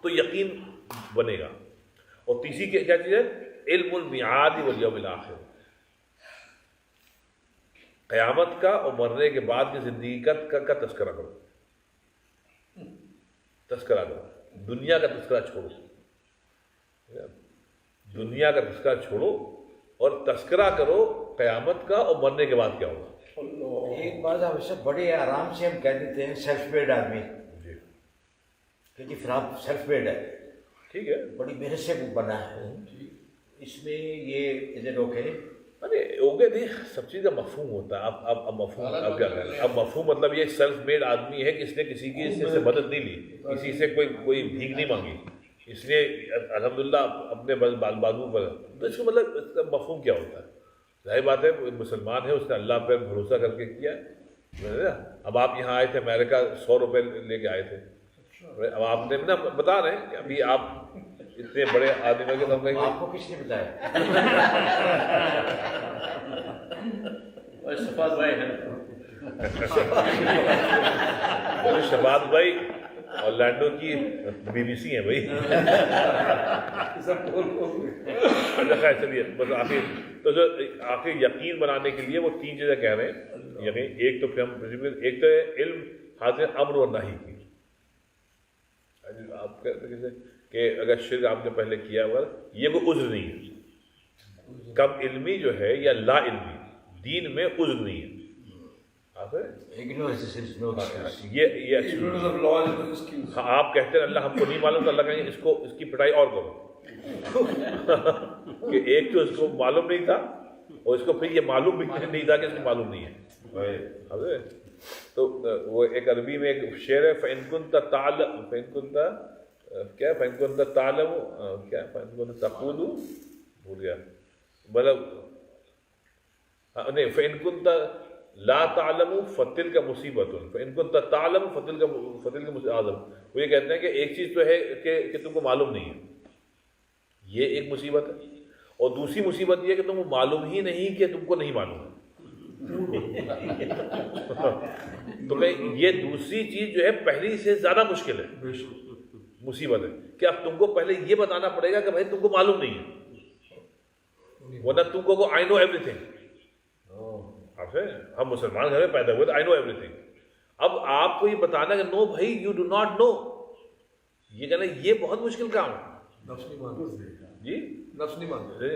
تو یقین بنے گا. اور تیسری کیا چیز ہے؟ علم المیعاد والیوم الآخر، قیامت کا اور مرنے کے بعد کی زندگی کا تذکرہ کرو. تذکرہ کرو، دنیا کا تذکرہ چھوڑو، دنیا کا تذکرہ چھوڑو اور تذکرہ کرو قیامت کا اور مرنے کے بعد کیا ہوگا. ایک بات آپ سب بڑے آرام سے ہم کہہ دیتے ہیں سیلف میڈ آدمی، جی کہ جی فلاں سیلف میڈ ہے، ٹھیک ہے، بڑی محنت سے بنا ہے، اس میں یہ is it okay? Array okay نہیں، سب چیز کا مفہوم ہوتا ہے. اب مفہوم اب کیا کہہ رہے ہیں؟ اب مفہوم مطلب یہ سیلف میڈ آدمی ہے کہ اس نے کسی کی سے مدد نہیں لی، کسی سے کوئی بھیک نہیں مانگی، اس نے الحمدللہ اپنے بازو پر. تو اس کا مطلب اس کا مفہوم کیا ہوتا ہے؟ ظاہر بات ہے مسلمان ہے، اس نے اللہ پر بھروسہ کر کے کیا. اب آپ یہاں آئے تھے امریکہ، 100 روپے لے کے آئے تھے. اب آپ نے نا بتا رہے ہیں کہ ابھی آپ اتنے بڑے آدمی کے سامنے آپ کو کس نے بتایا؟ اور شفاعت بھائی ہیں، شباد بھائی اورلینڈو کی BBC ہیں بھائی. خیر چلیے بس آخر یقین بنانے کے لیے وہ 3 چیزیں کہہ رہے ہیں. یقین ایک تو پھر ہم ایک تو علم حاصل امر و نہی کی. آپ کہتے ہیں کہ اگر شرک آپ نے پہلے کیا ہوا یہ کوئی عذر نہیں ہے. کم علمی جو ہے یا لا علمی دین میں عذر نہیں ہے. یہ ہاں آپ کہتے ہیں اللہ ہم کو نہیں معلوم، تو اللہ کہیں گے اس کی پٹائی اور کرو. کہ ایک تو اس کو معلوم نہیں تھا اور اس کو پھر یہ معلوم بھی نہیں تھا کہ اس کو معلوم نہیں ہے. تو وہ ایک عربی میں ایک شعر ہے، فَإِن كُنْتَ تَعْلَمُ کیا فَإِن كُنْتَ تَقُولُ بھول گیا مطلب نہیں فَإِن كُنْتَ لا تعلم فتلک مصیبت، فإن كنت تعلم فتلک اعظم. وہ یہ کہتے ہیں کہ ایک چیز تو ہے کہ تم کو معلوم نہیں ہے، یہ ایک مصیبت ہے، اور دوسری مصیبت یہ کہ تم کو معلوم ہی نہیں کہ تم کو نہیں معلوم ہے. تو یہ دوسری چیز جو ہے پہلی سے زیادہ مشکل ہے، مصیبت ہے کہ اب تم کو پہلے یہ بتانا پڑے گا کہ بھائی تم کو معلوم نہیں ہے، ورنہ تم کو آئی نو ایوری تھنگ. ہم مسلمان گھر میں پیدا ہوئے تو آئی نو ایوری تھنگ. اب آپ کو یہ بتانا کہ نو بھائی یو ڈو ناٹ نو، یہ کہنا یہ بہت مشکل کام ہے. جی نفس نہیں مانتے.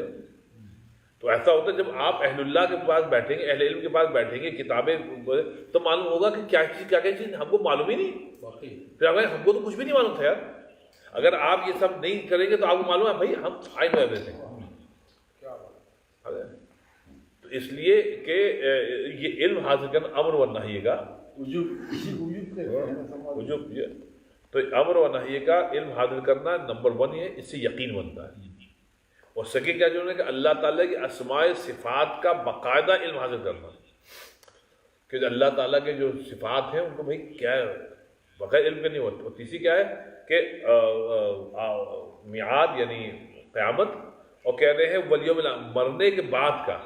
تو ایسا ہوتا ہے جب آپ اہل اللہ کے پاس بیٹھیں گے، اہل علم کے پاس بیٹھیں گے، کتابیں تو معلوم ہوگا کہ کیا چیز ہم کو معلوم ہی نہیں. پھر ہم کو تو کچھ بھی نہیں معلوم تھا یار. اگر آپ یہ سب نہیں کریں گے تو آپ کو معلوم ہے بھائی ہم آئی نو ایوری تھنگ. تو اس لیے کہ یہ علم حاصل کرنا امر و نہی کا تو امر و نہی کا علم حاصل کرنا نمبر 1 ہے، اس سے یقین بنتا ہے. اور سیکنڈ کیا جو ہے کہ اللہ تعالیٰ کی اسماء صفات کا باقاعدہ علم حاصل کرنا، کہ اللہ تعالیٰ کے جو صفات ہیں ان کو بھائی کیا ہے بغیر علم کے نہیں ہوتا. اور تیسری کیا ہے کہ میعاد یعنی قیامت، اور کہہ رہے ہیں والیوم مرنے کے بعد کا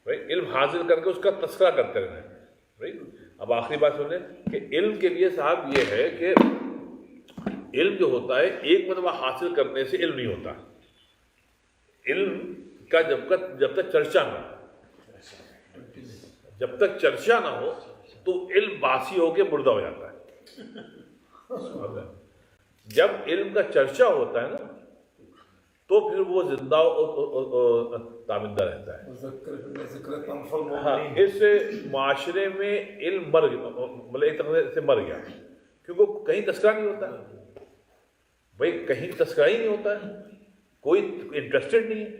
علم حاصل کر کے اس کا تذکرہ کرتے رہنا. اب آخری بات سنیں کہ علم کے لیے صاحب یہ ہے کہ علم جو ہوتا ہے ایک مرتبہ حاصل کرنے سے علم نہیں ہوتا. علم کا جب تک چرچا نہ ہو، جب تک چرچا نہ ہو تو علم باسی ہو کے مردہ ہو جاتا ہے. جب علم کا چرچا ہوتا ہے نا تو پھر وہ زندہ تابندہ رہتا ہے. ہاں اس معاشرے میں علم مر گیا، مطلب ایک طرح سے مر گیا، کیونکہ کہیں تذکرہ نہیں ہوتا ہے بھائی، کہیں تذکرہ ہی نہیں ہوتا ہے، کوئی انٹرسٹڈ نہیں ہے.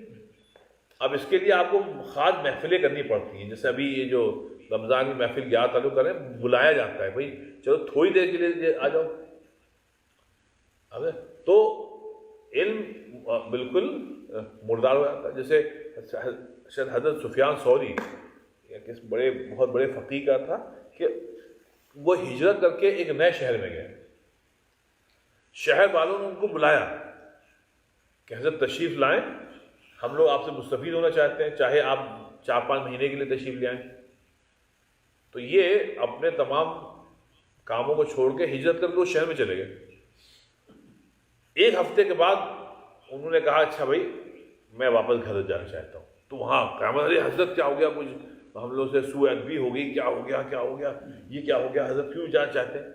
اب اس کے لیے آپ کو خاص محفلیں کرنی پڑتی ہیں. جیسے ابھی یہ جو رمضان کی محفل یاد تعلق کریں، بلایا جاتا ہے بھائی چلو تھوڑی دیر کے لیے آ جاؤ. اب تو علم بالکل مردار ہو جاتا ہے. جیسے شاید حضرت سفیان ثوری بہت بڑے فقیہ کا تھا کہ وہ ہجرت کر کے ایک نئے شہر میں گئے. شہر والوں نے ان کو بلایا کہ حضرت تشریف لائیں, ہم لوگ آپ سے مستفید ہونا چاہتے ہیں, چاہے آپ 4-5 مہینے کے لیے تشریف لے آئیں. تو یہ اپنے تمام کاموں کو چھوڑ کے ہجرت کر کے اس شہر میں چلے گئے. ایک ہفتے کے بعد انہوں نے کہا اچھا بھائی میں واپس گھر جانا چاہتا ہوں. تو وہاں قیامت, ارے حضرت کیا ہو گیا, کچھ ہم لوگ سے سوء ادبی ہو گئی, کیا ہو گیا یہ کیا ہو گیا, حضرت کیوں جانا چاہتے ہیں؟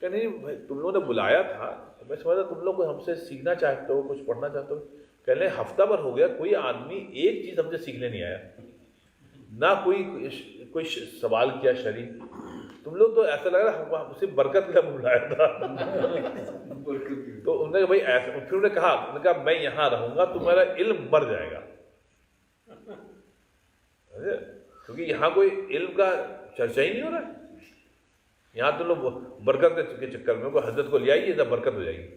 کہ نہیں بھائی تم لوگوں نے بلایا تھا, میں سمجھتا تم لوگ ہم سے سیکھنا چاہتے ہو, کچھ پڑھنا چاہتے ہو. کہ لیں ہفتہ بھر ہو گیا کوئی آدمی ایک چیز ہم سے سیکھنے نہیں آیا, نہ کوئی سوال کیا شرعی. تم لوگ تو ایسا لگ رہا ہے صرف برکت کا بلایا تھا. تو انہوں نے بھائی ایسا, پھر انہوں نے کہا میں یہاں رہوں گا تو میرا علم بڑھ جائے گا, کیونکہ یہاں کوئی علم کا چرچا ہی نہیں ہو رہا ہے. یہاں تو لوگ برکت کے چکر میں کوئی حضرت کو لے آئیے تو برکت ہو جائے گی.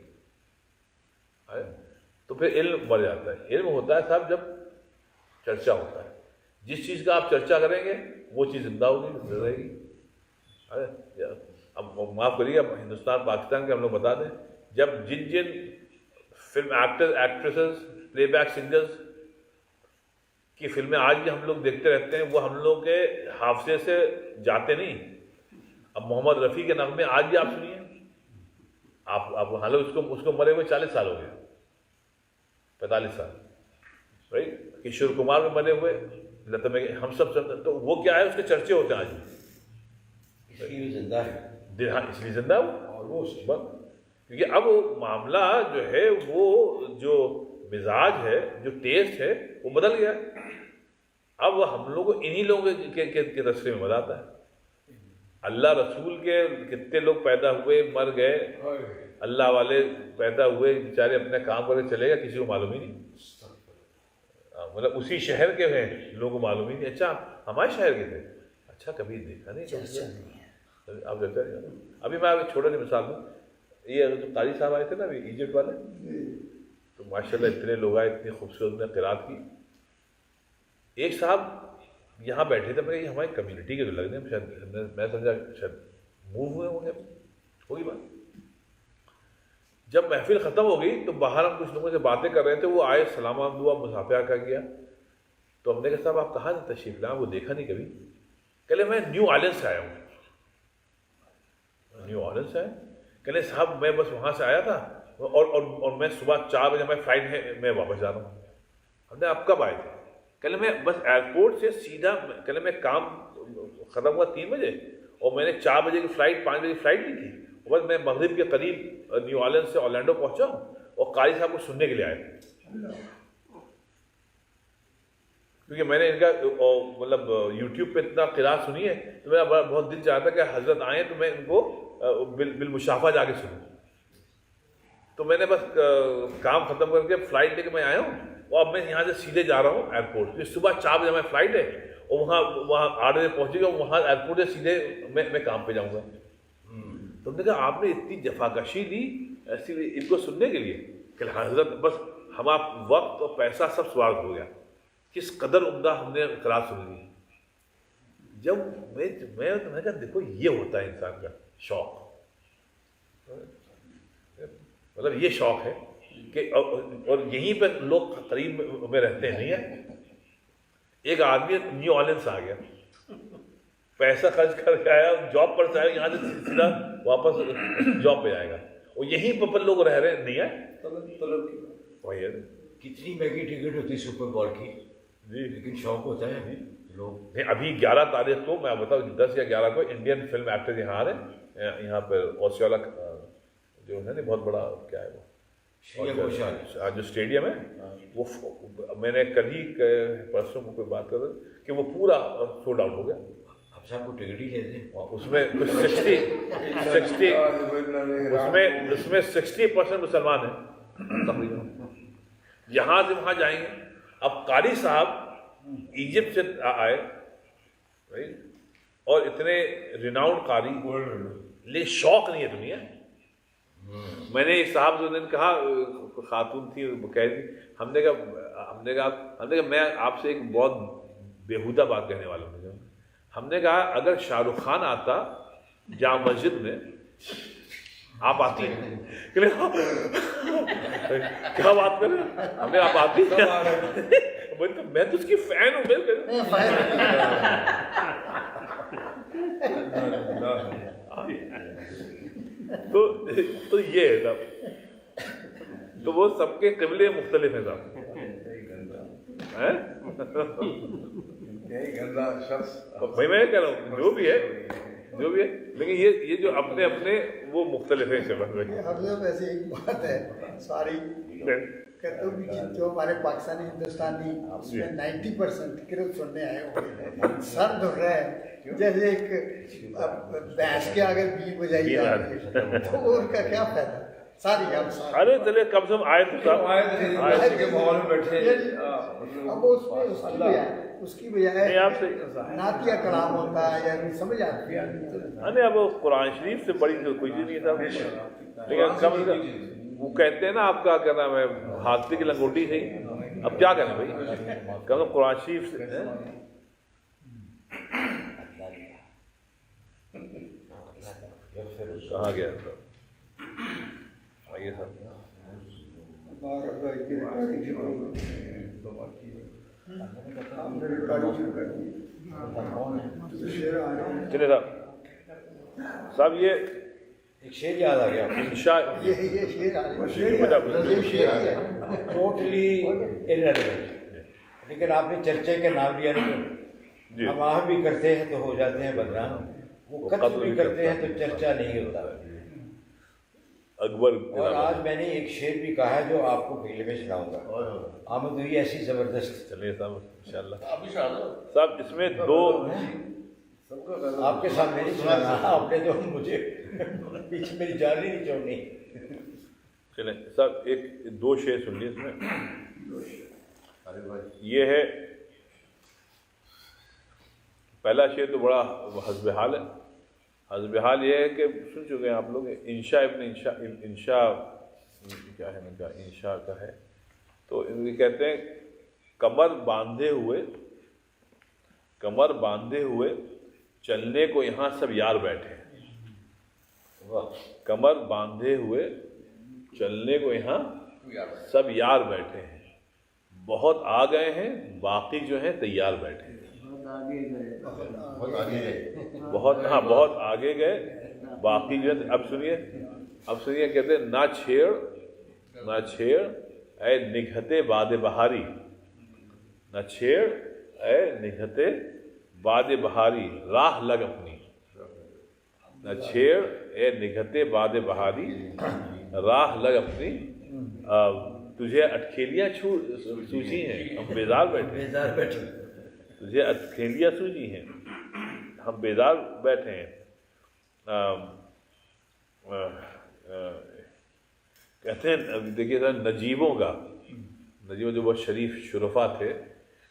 تو پھر علم بڑھ جاتا ہے. علم ہوتا ہے صاحب جب چرچا ہوتا ہے. جس چیز کا آپ چرچا کریں گے وہ چیز زندہ ہوگی, زندہ رہے گی. اب معاف کریے, اب ہندوستان پاکستان کے ہم لوگ بتا دیں, جب جن فلم ایکٹر ایکٹریسز پلے بیک سنگرز کی فلمیں آج بھی ہم لوگ دیکھتے رہتے ہیں, وہ ہم لوگ کے حافظے سے جاتے نہیں. اب محمد رفیع کے نغمے آج بھی آپ سنیے, آپ حالانکہ اس کو مرے ہوئے 40 سال ہو گئے, 45 سال, رائٹ. کشور کمار میں مرے ہوئے, لتا میں ہم سب, تو وہ کیا ہے, اس کے چرچے ہوتے ہیں آج بھی, اس لیے زندہ ہے. ہاں اس لیے زندہ ہو, کیونکہ اب معاملہ جو ہے, وہ جو مزاج ہے, جو ٹیسٹ ہے, وہ بدل گیا. اب ہم لوگ کو انہی لوگوں کے رستے میں بتاتا ہے. اللہ رسول کے کتنے لوگ پیدا ہوئے, مر گئے, اللہ والے پیدا ہوئے, بیچارے اپنے کام کر کے چلے گئے, کسی کو معلوم ہی نہیں. مطلب اسی شہر کے ہیں, لوگوں کو معلوم ہی نہیں. اچھا ہمارے شہر کے تھے, اچھا کبھی دیکھا نہیں. آپ دیکھتے ہیں. ابھی میں آپ چھوٹا سی مثال دوں, یہ جو قاری صاحب آئے تھے نا ابھی ایجپٹ والے, تو ماشاء اللہ اتنے لوگ آئے, اتنی خوبصورت نے قرات کی. ایک صاحب یہاں بیٹھے تھے, میں یہ ہماری کمیونٹی کے جو لگ رہے ہیں, شاید میں سمجھا شاید موو ہوئے ہوں گے, ہوگی بات. جب محفل ختم ہو گئی تو باہر ہم کچھ لوگوں سے باتیں کر رہے تھے, وہ آئے, سلام دعا مصافحہ کا کیا. تو ہم نے کہا صاحب آپ کہاں سے تشریف لائیں, وہ دیکھا نہیں کبھی. کہلے میں نیو آئلینڈ سے آیا ہوں. نیو آئلینڈ سے آئے, کہلے صاحب میں بس وہاں سے آیا تھا, اور میں صبح 4 بجے ہماری فلائٹ ہے, میں واپس جا رہا ہوں. ہم نے آپ کب آئے تھے؟ کہلے میں بس ایئرپورٹ سے سیدھا, کہلے میں کام ختم ہوا 3 بجے, اور میں نے 4 بجے کی فلائٹ, 5 بجے کی فلائٹ لی تھی. بس میں مغرب کے قریب نیو آئلینڈ سے اورلینڈو پہنچا ہوں, اور قاری صاحب کو سننے کے لیے آئے. کیونکہ میں نے ان کا مطلب یوٹیوب پہ اتنا قرات سنی ہے, تو میرا بہت دل چاہتا کہ حضرت آئیں تو میں ان کو بالمشافہ جا کے سنوں. تو میں نے بس کام ختم کر کے فلائٹ لے کے میں آیا ہوں, اور اب میں یہاں سے سیدھے جا رہا ہوں ایئرپورٹ. صبح 4 بجے ہماری فلائٹ ہے, اور وہاں 8 بجے پہنچے گا, وہاں ایئرپورٹ سے سیدھے میں کام پہ جاؤں گا. تو ہم نے کہا آپ نے اتنی جفاکشی دی ایسی ان کو سننے کے لیے, کہ حضرت بس ہم آپ وقت اور پیسہ سب سوارت ہو گیا. کس قدر عمدہ ہم نے قرات سن لی. جب میں کہا دیکھو یہ ہوتا ہے انسان کا شوق, مطلب یہ شوق ہے کہ, اور یہیں پہ لوگ قریب میں رہتے ہیں. نہیں ہے ایک آدمی نیو آئلینڈ سے آ گیا, پیسہ خرچ کر کے آیا, جاب پر سے آیا, یہاں سے سیدھا واپس جاب پہ جائے گا, اور یہیں پر لوگ رہ رہے ہیں. نہیں ہے وہی ہے. کتنی مہنگی ٹکٹ ہوتی ہے سپر بال کی, جی لیکن شوق ہوتا ہے لوگ. نہیں ابھی 11 تاریخ کو میں بتاؤں 10 یا 11 کو انڈین فلم ایکٹر یہاں آ رہے ہیں, یہاں پہ اوسیولا جو ہے نا بہت بڑا کیا ہے وہ جو اسٹیڈیم ہے, وہ میں نے کل ہی پرسوں کو کوئی بات کر رہا کہ وہ پورا سولڈ آؤٹ ہو گیا. اب صاحب کو ٹکٹ ہی لیتے ہیں, اس میں کچھ 60% مسلمان ہیں تقریباً. یہاں سے وہاں جائیں گے. اب قاری صاحب ایجپٹ سے آئے, اور اتنے ریناؤنڈ قاری, لیکن شوق نہیں ہے دنیا. میں نے ایک صاحب جو نے کہا, خاتون تھی, وہ کہہ رہی, ہم نے کہا میں آپ سے ایک بہت بیہودہ بات کہنے والا ہوں. ہم نے کہا اگر شاہ رخ خان آتا جامع مسجد میں, آپ آتی ہیں؟ کیا بات کر رہے ہیں, ہمیں آپ آتی ہیں؟ میں تو اس کی فین ہوں. تو یہ ہے صاحب, تو وہ سب کے قبلے مختلف ہیں صاحب. بھائی میں کہہ رہا ہوں جو بھی ہے, لیکن یہ جو اپنے وہ مختلف ہیں. ویسے ایک بات ہے ساری کہتے ہو کہ جو ہمارے پاکستانی ہندوستانی اس میں 90% کرت سننے آئے ہوئے سر دھل رہا ہے جیسے ایک بھینس کے اگر بی بجائی جاتی ہے تو وہ ان کا کیا فائدہ. ساری ہم سارے ارے چلے کم سے کم آئے تو آئے کے ماحول میں بیٹھے. اب اس کی بجائے نعتیہ کلام ہوتا ہے یا سمجھ آتی ہے. نہیں, اب قرآن شریف سے بڑی کوئی چیز نہیں تھا, لیکن کم وہ کہتے ہیں نا آپ کا کیا نام ہے, ہاتھ کی لنگوٹی سے. اب کیا کریں بھائی, کم قرآن شریف سے. کہاں گیا آئیے سر. چلے صاحب یہ ایک شعر یاد آ گیا انشاء ٹوٹلی irrelevant, لیکن آپ نے چرچے کا نام لیا نہیں. ہم آہ بھی کرتے ہیں تو ہو جاتے ہیں بدنام, وہ قتل بھی کرتے ہیں تو چرچا نہیں ہوتا. اکبر. اور آج میں نے ایک شعر بھی کہا ہے جو آپ کو پہلے میں سناؤں گا. آمد ہوئی ایسی زبردست. چلیے صاحب انشاءاللہ صاحب اس میں دو آپ کے سامنے نہیں سنا, آپ نے تو مجھے پیچھے میری جان ہی نہیں چھوڑنی. چلیں صاحب ایک دو شعر سن لیے اس میں. یہ ہے پہلا شعر تو بڑا حسب حال ہے. حسب حال یہ ہے کہ سن چکے ہیں آپ لوگ, انشاء ابن انشاء کیا ہے ان کا, انشاء کا ہے. تو ان کہتے ہیں کمر باندھے ہوئے چلنے کو یہاں سب یار بیٹھے ہیں. کمر باندھے ہوئے چلنے کو یہاں سب یار بیٹھے ہیں, بہت آ گئے ہیں باقی جو ہیں تیار بیٹھے ہیں. بہت آگے گئے باقی جو ہے. اب سنیے کہتے ہیں نہ چھیڑ اے نگہتے باد بہاری, نہ چھیڑ اے نگہتے باد بہاری راہ لگ اپنی. نہ چھیڑ اے نگہتے باد بہاری راہ لگ اپنی, تجھے اٹکھیلیاں سوچی ہیں ہم بیدار بیٹھے. تجھے اٹکھیلیاں سوچی ہیں ہم بیدار بیٹھے ہیں. کہتے ہیں دیکھیے سر, نجیبوں جو بہت شریف شرفا تھے,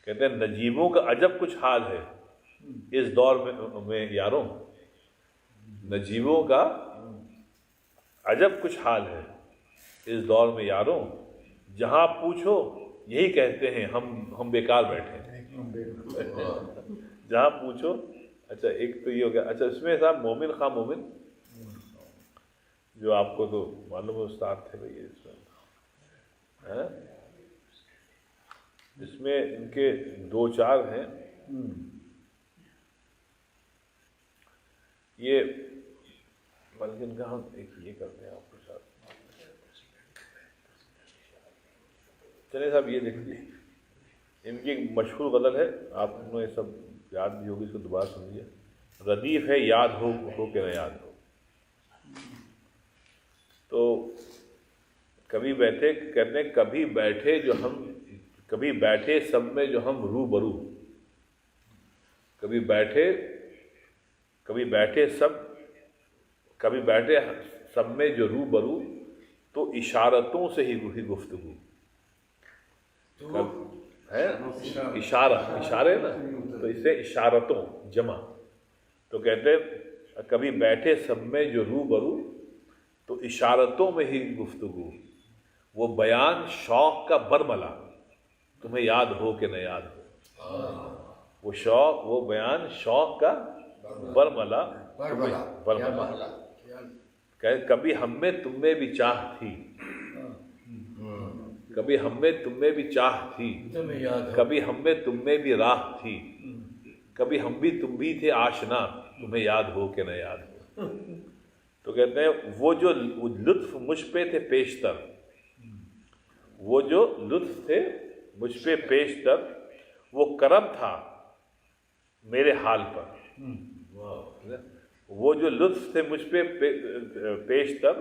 کہتے ہیں نجیبوں کا عجب کچھ حال ہے اس دور میں یاروں. نجیبوں کا عجب کچھ حال ہے اس دور میں یاروں, جہاں پوچھو یہی کہتے ہیں ہم بیکار بیٹھے ہیں. جہاں پوچھو. اچھا ایک تو یہ ہو گیا. اچھا اس میں صاحب مومن خواہ مومن جو آپ کو تو معلوم ہے استاد تھے بھائی, اس میں ان کے دو چار ہیں. یہ بلکہ ان کا ہم ایک یہ کرتے ہیں آپ کے ساتھ. چلے صاحب یہ دیکھ لیجیے, ان کی ایک مشہور غزل ہے, آپ نے یہ سب یاد بھی ہوگی, اس کو دوبارہ سنیے. ردیف ہے یاد ہو کہ نہ یاد ہو. تو کبھی بیٹھے کہتے ہیں کبھی بیٹھے سب میں جو ہم روبرو. کبھی بیٹھے سب میں جو روبرو, تو اشارتوں سے ہی گفتگو ہے. اشارے نا, تو اس سے اشارتوں جمع. تو کہتے ہیں کبھی بیٹھے سب میں جو روبرو, تو تو اشارتوں میں ہی گفتگو، وہ بیان شوق کا برملا، تمہیں یاد ہو کہ نہ یاد ہو، وہ شوق، وہ بیان شوق کا برملا، برملا، کہ کبھی ہم میں تم میں بھی چاہ تھی، کبھی ہم میں تم میں بھی چاہ تھی، کبھی ہم میں تم میں بھی راہ تھی، کبھی ہم بھی تم بھی تھے آشنا، تمہیں یاد ہو کہ نہ یاد ہو۔ تو کہتے ہیں وہ جو لطف مجھ پہ تھے پیشتر، وہ جو لطف تھے مجھ پہ پیشتر، وہ کرم تھا میرے حال پر، وہ جو لطف تھے مجھ پہ پیشتر،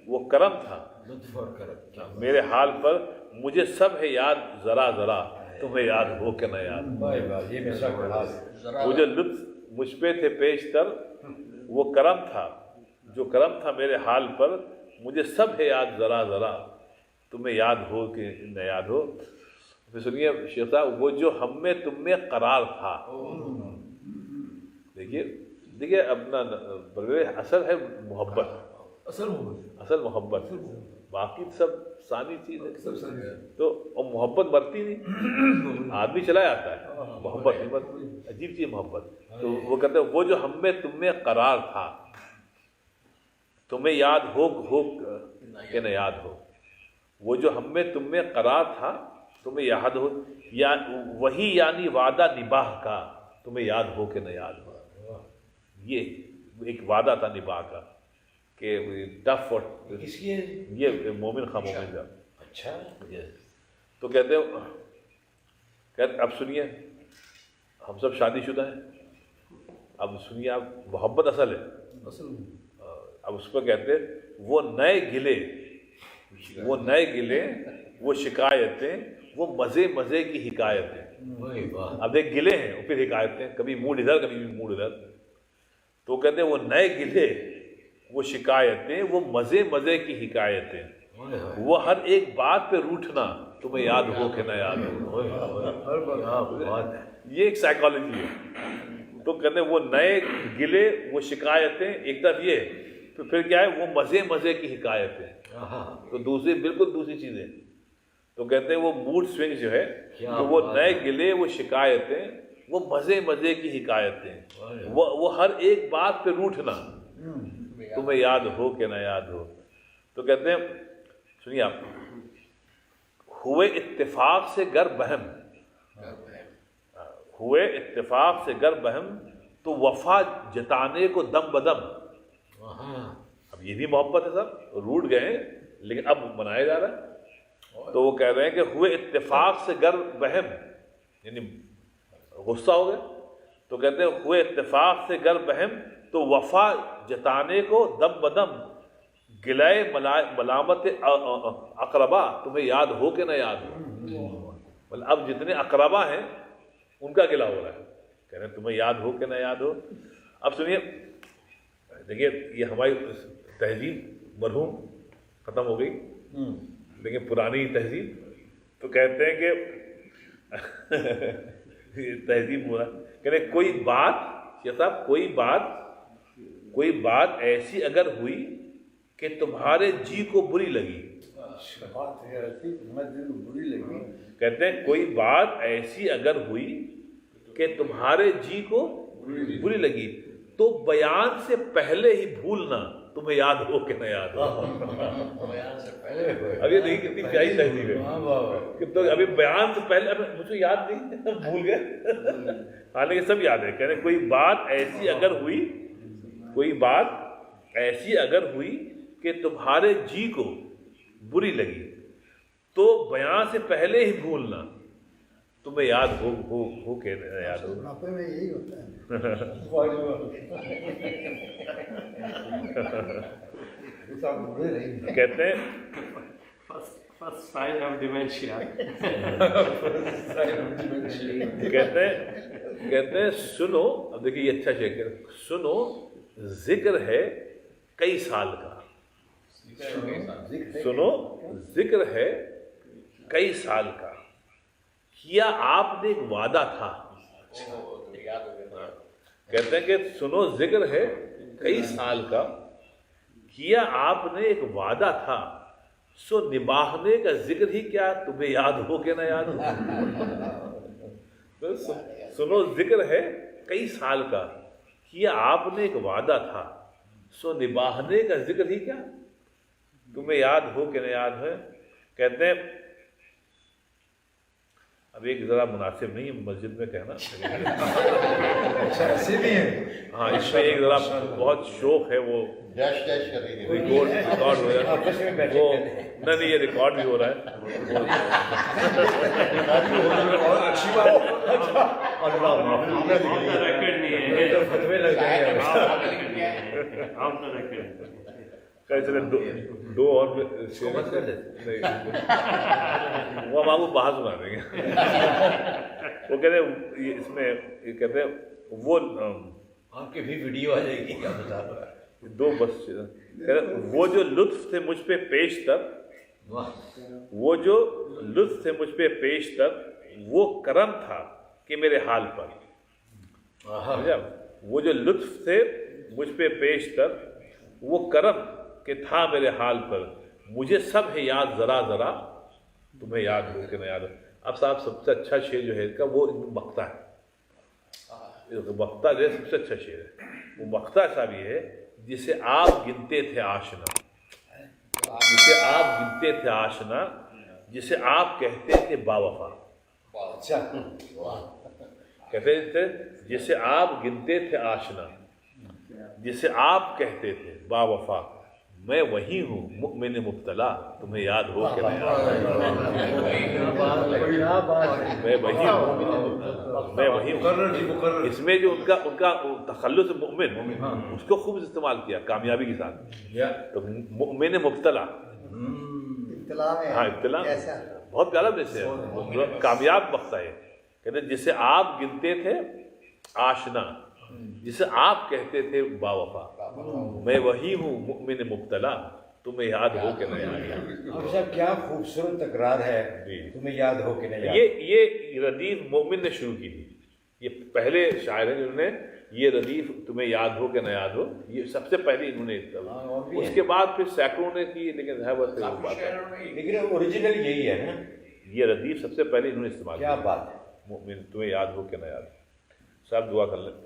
وہ کرم تھا لطف اور کرم میرے حال پر، مجھے سب ہے یاد ذرا ذرا، تمہیں یاد ہو کہ نہ یاد ہو۔ یہ میرا خلاص وہ جو لطف مجھ پہ تھے پیشتر، وہ کرم تھا، جو کرم تھا میرے حال پر، مجھے سب ہے یاد ذرا ذرا، تمہیں یاد ہو کہ نہ یاد ہو۔ پھر سنیے شیخ صاحب، وہ جو ہم میں تم میں قرار تھا، دیکھیے اپنا اصل ہے محبت، اصل محبت، باقی سب ثانی چیز ہے، تو اور محبت مرتی نہیں، آدمی چلا جاتا ہے، محبت نہیں مرتی، عجیب چیز محبت۔ تو وہ کہتے ہیں وہ جو ہم میں تم میں قرار تھا، تمہیں یاد ہو کہ نہ یاد ہو، وہ جو ہم میں تم میں قرار تھا تمہیں یاد ہو، یا وہی یعنی وعدہ نباہ کا، تمہیں یاد ہو کہ نہ یاد ہو۔ یہ ایک وعدہ تھا نباہ کا کہ ڈف اور کس کی ہے؟ یہ مومن خواہ مومن کا۔ اچھا، تو کہتے اب سنیے، ہم سب شادی شدہ ہیں، اب سنیے آپ، محبت اصل ہے، اب اس پہ کہتے وہ نئے گلے، وہ نئے گلے، وہ شکایتیں، وہ مزے مزے کی حکایتیں۔ اب ایک گلے ہیں اور پھر حکایتیں، کبھی موڈ ادھر کبھی موڈ ادھر۔ تو کہتے ہیں وہ نئے گلے، وہ شکایتیں، وہ مزے مزے کی حکایتیں، وہ ہر ایک بات پہ روٹھنا، تمہیں یاد ہو کہ نہ یاد ہو۔ یہ ایک سائیکالوجی ہے۔ تو کہتے ہیں وہ نئے گلے، وہ شکایتیں، ایک طرف یہ، پھر کیا ہے، وہ مزے مزے کی حکایتیں، تو دوسری بالکل دوسری چیزیں۔ تو کہتے ہیں وہ موڈ سوئنگ جو ہے، تو وہ نئے گلے، وہ شکایتیں، وہ مزے مزے کی حکایتیں، وہ ہر ایک بات پہ روٹھنا، تمہیں یاد ہو کہ نہ یاد ہو۔ تو کہتے ہیں سنیے آپ، ہوئے اتفاق سے گر بہم، ہوئے اتفاق سے گر بہم، تو وفا جتانے کو دم بدم۔ اب یہ بھی محبت ہے سر، روٹ گئے ہیں لیکن اب منایا جا رہا ہے۔ تو وہ کہہ رہے ہیں کہ ہوئے اتفاق سے گر بہم، یعنی غصہ ہو گئے، تو کہتے ہیں ہوئے اتفاق سے گر بہم، تو وفا جتانے کو دم بدم، گلائے ملامت اقربا، تمہیں یاد ہو کہ نہ یاد ہو۔ اب جتنے اقربا ہیں ان کا گلہ ہو رہا ہے، کہہ رہے ہیں تمہیں یاد ہو کہ نہ یاد ہو۔ اب سنیے، دیکھیے یہ ہماری تہذیب مرحوم ختم ہو گئی، لیکن پرانی تہذیب تو کہتے ہیں کہ تہذیب ہوا، کہہ رہے کوئی بات، یہ صاحب کوئی بات ایسی اگر ہوئی کہ تمہارے جی کو بری لگی، کہتے ہیں کوئی بات ایسی اگر ہوئی کہ تمہارے جی کو بری لگی، تو بیان سے پہلے ہی بھولنا، تمہیں یاد ہو کہ نہ یاد ہو۔ اب یہ دیکھیے کتنی پیاری تہذیب ہے، تو ابھی بیان سے پہلے مجھے یاد نہیں، بھول گئے، حالانکہ سب یاد ہے۔ کہہ رہے کوئی بات ایسی اگر ہوئی، کوئی بات ایسی اگر ہوئی کہ تمہارے جی کو بری لگی، تو بیان سے پہلے ہی بھولنا، تمہیں یاد ہو کہ نہ یاد ہو۔ بڑھاپے میں یہی ہوتا ہے۔ کہتے ہیں first sign of dementia. کہتے ہیں سنو، اب دیکھیے یہ اچھا شیخ ہے، سنو ذکر ہے کئی سال کا، سنو ذکر ہے کئی سال کا، کیا آپ نے ایک وعدہ تھا۔ کہتے ہیں کہ سنو ذکر ہے کئی سال کا، کیا آپ نے ایک وعدہ تھا سو نبھانے کا ذکر ہی کیا تمہیں یاد ہو کہ نہ یاد ہو. سنو ذکر ہے کئی سال کا, کیا آپ نے ایک وعدہ تھا سو نبھانے کا ذکر ہی کیا تمہیں یاد ہو کہ نہ یاد ہے. کہتے ہیں اب ایک ذرا مناسب نہیں مسجد میں کہنا, ایسے بھی ہے. ہاں اس میں ایک ذرا بہت شوق ہے, وہ ریکارڈ ہو رہا ہے, وہ نہیں یہ ریکارڈ بھی ہو رہا ہے. اور اچھی بات ریکارڈ نہیں ہے, فتوے لگ جائیں چلے دو اور وہ ہم آپ کو باہر سنا دیں گے. وہ کہتے ہیں اس میں یہ کہتے ہیں وہ آپ کی بھی ویڈیو آ جائے گی, کیا بتا رہا ہے دو بس وہ جو لطف تھے مجھ پہ پیشتر, وہ جو لطف تھے مجھ پہ پیشتر, وہ کرم تھا کہ میرے حال پر. وہ جو لطف تھے مجھ پہ پیشتر, وہ کرم کہ تھا میرے حال پر. مجھے سب ہے یاد ذرا ذرا تمہیں یاد ہو کہ نہ یاد ہو. اب صاحب سب سے اچھا شعر جو ہے اس کا وہ مقطع ہے. مقطع جو ہے سب سے اچھا شعر ہے. وہ مقطع صاحب یہ ہے جسے آپ گنتے تھے آشنا, جسے آپ گنتے تھے آشنا, جسے آپ کہتے تھے باوفا. کہتے تھے جسے آپ گنتے تھے آشنا, جسے آپ کہتے تھے باوفا, میں وہی ہوں مؤمن مبتلا تمہیں یاد ہو کہ نہیں میں وہی ہوں, میں وہی ہوں. اس میں جو ان کا تخلص مؤمن اس کو خوب استعمال کیا کامیابی کے ساتھ. تو مؤمن مبتلا, ہاں ابتلا بہت پیارا ویسے ہے, کامیاب وقت ہے. کہتے جسے آپ گنتے تھے آشنا, جسے آپ کہتے تھے باوفا, میں وہی ہوں مؤمن مبتلا تمہیں یاد ہو کہ نہیں یاد. صاحب کیا خوبصورت تکرار ہے, تمہیں یاد ہو کہ نہیں. یہ ردیف مومن نے شروع کی تھی. یہ پہلے شاعر ہیں جنہوں نے یہ ردیف تمہیں یاد ہو کہ نہ یاد ہو, یہ سب سے پہلے انہوں نے. اس کے بعد پھر سینکڑوں نے کی, لیکن ہے بس لیکن اوریجنل یہی ہے نا, یہ ردیف سب سے پہلے انہوں نے استعمال کیا بات ہے. مؤمن تمہیں یاد ہو کہ نہ یاد. صاحب دعا کر لیں.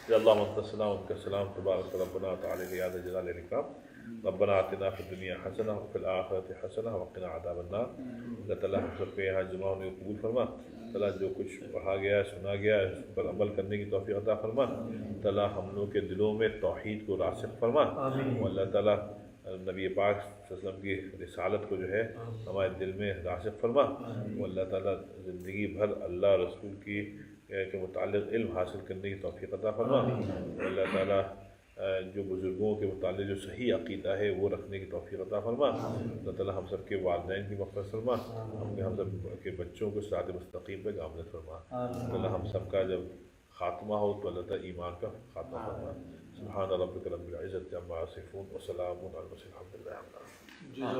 اللہم انت السلام و منک السلام تبارک ربنا تعالی یاد جلال الاکرام. ربنا آتنا فی الدنیا حسنہ وفی الآخرۃ حسنہ وقنا عذاب النار. اللہ تعالیٰ ہم سب کے یہاں جمع ہونے کو قبول فرما. تعالیٰ جو کچھ پڑھا گیا سنا گیا اس پر عمل کرنے کی توفیق عطا فرما. تعالیٰ ہم لوگوں کے دلوں میں توحید کو راسخ فرما. اللہ تعالیٰ نبی پاک صلی اللہ علیہ وسلم کی رسالت کو جو ہے ہمارے دل میں راسخ فرما. اللہ تعالیٰ زندگی بھر اللہ رسول کی کے متعلق علم حاصل کرنے کی توفیق عطا فرما. اللہ تعالیٰ جو بزرگوں کے متعلق جو صحیح عقیدہ ہے وہ رکھنے کی توفیق عطا فرما. اللہ تعالیٰ ہم سب کے والدین کی مغفرت فرما. ہم سب کے بچوں کو صراط مستقیم پہ گامزن فرما. اللہ ہم سب کا جب خاتمہ ہو تو اللہ تعالیٰ ایمان کا خاتمہ فرما. سبحان ربک رب العزت عما یصفون وسلام علی المرسلین الحمد للہ.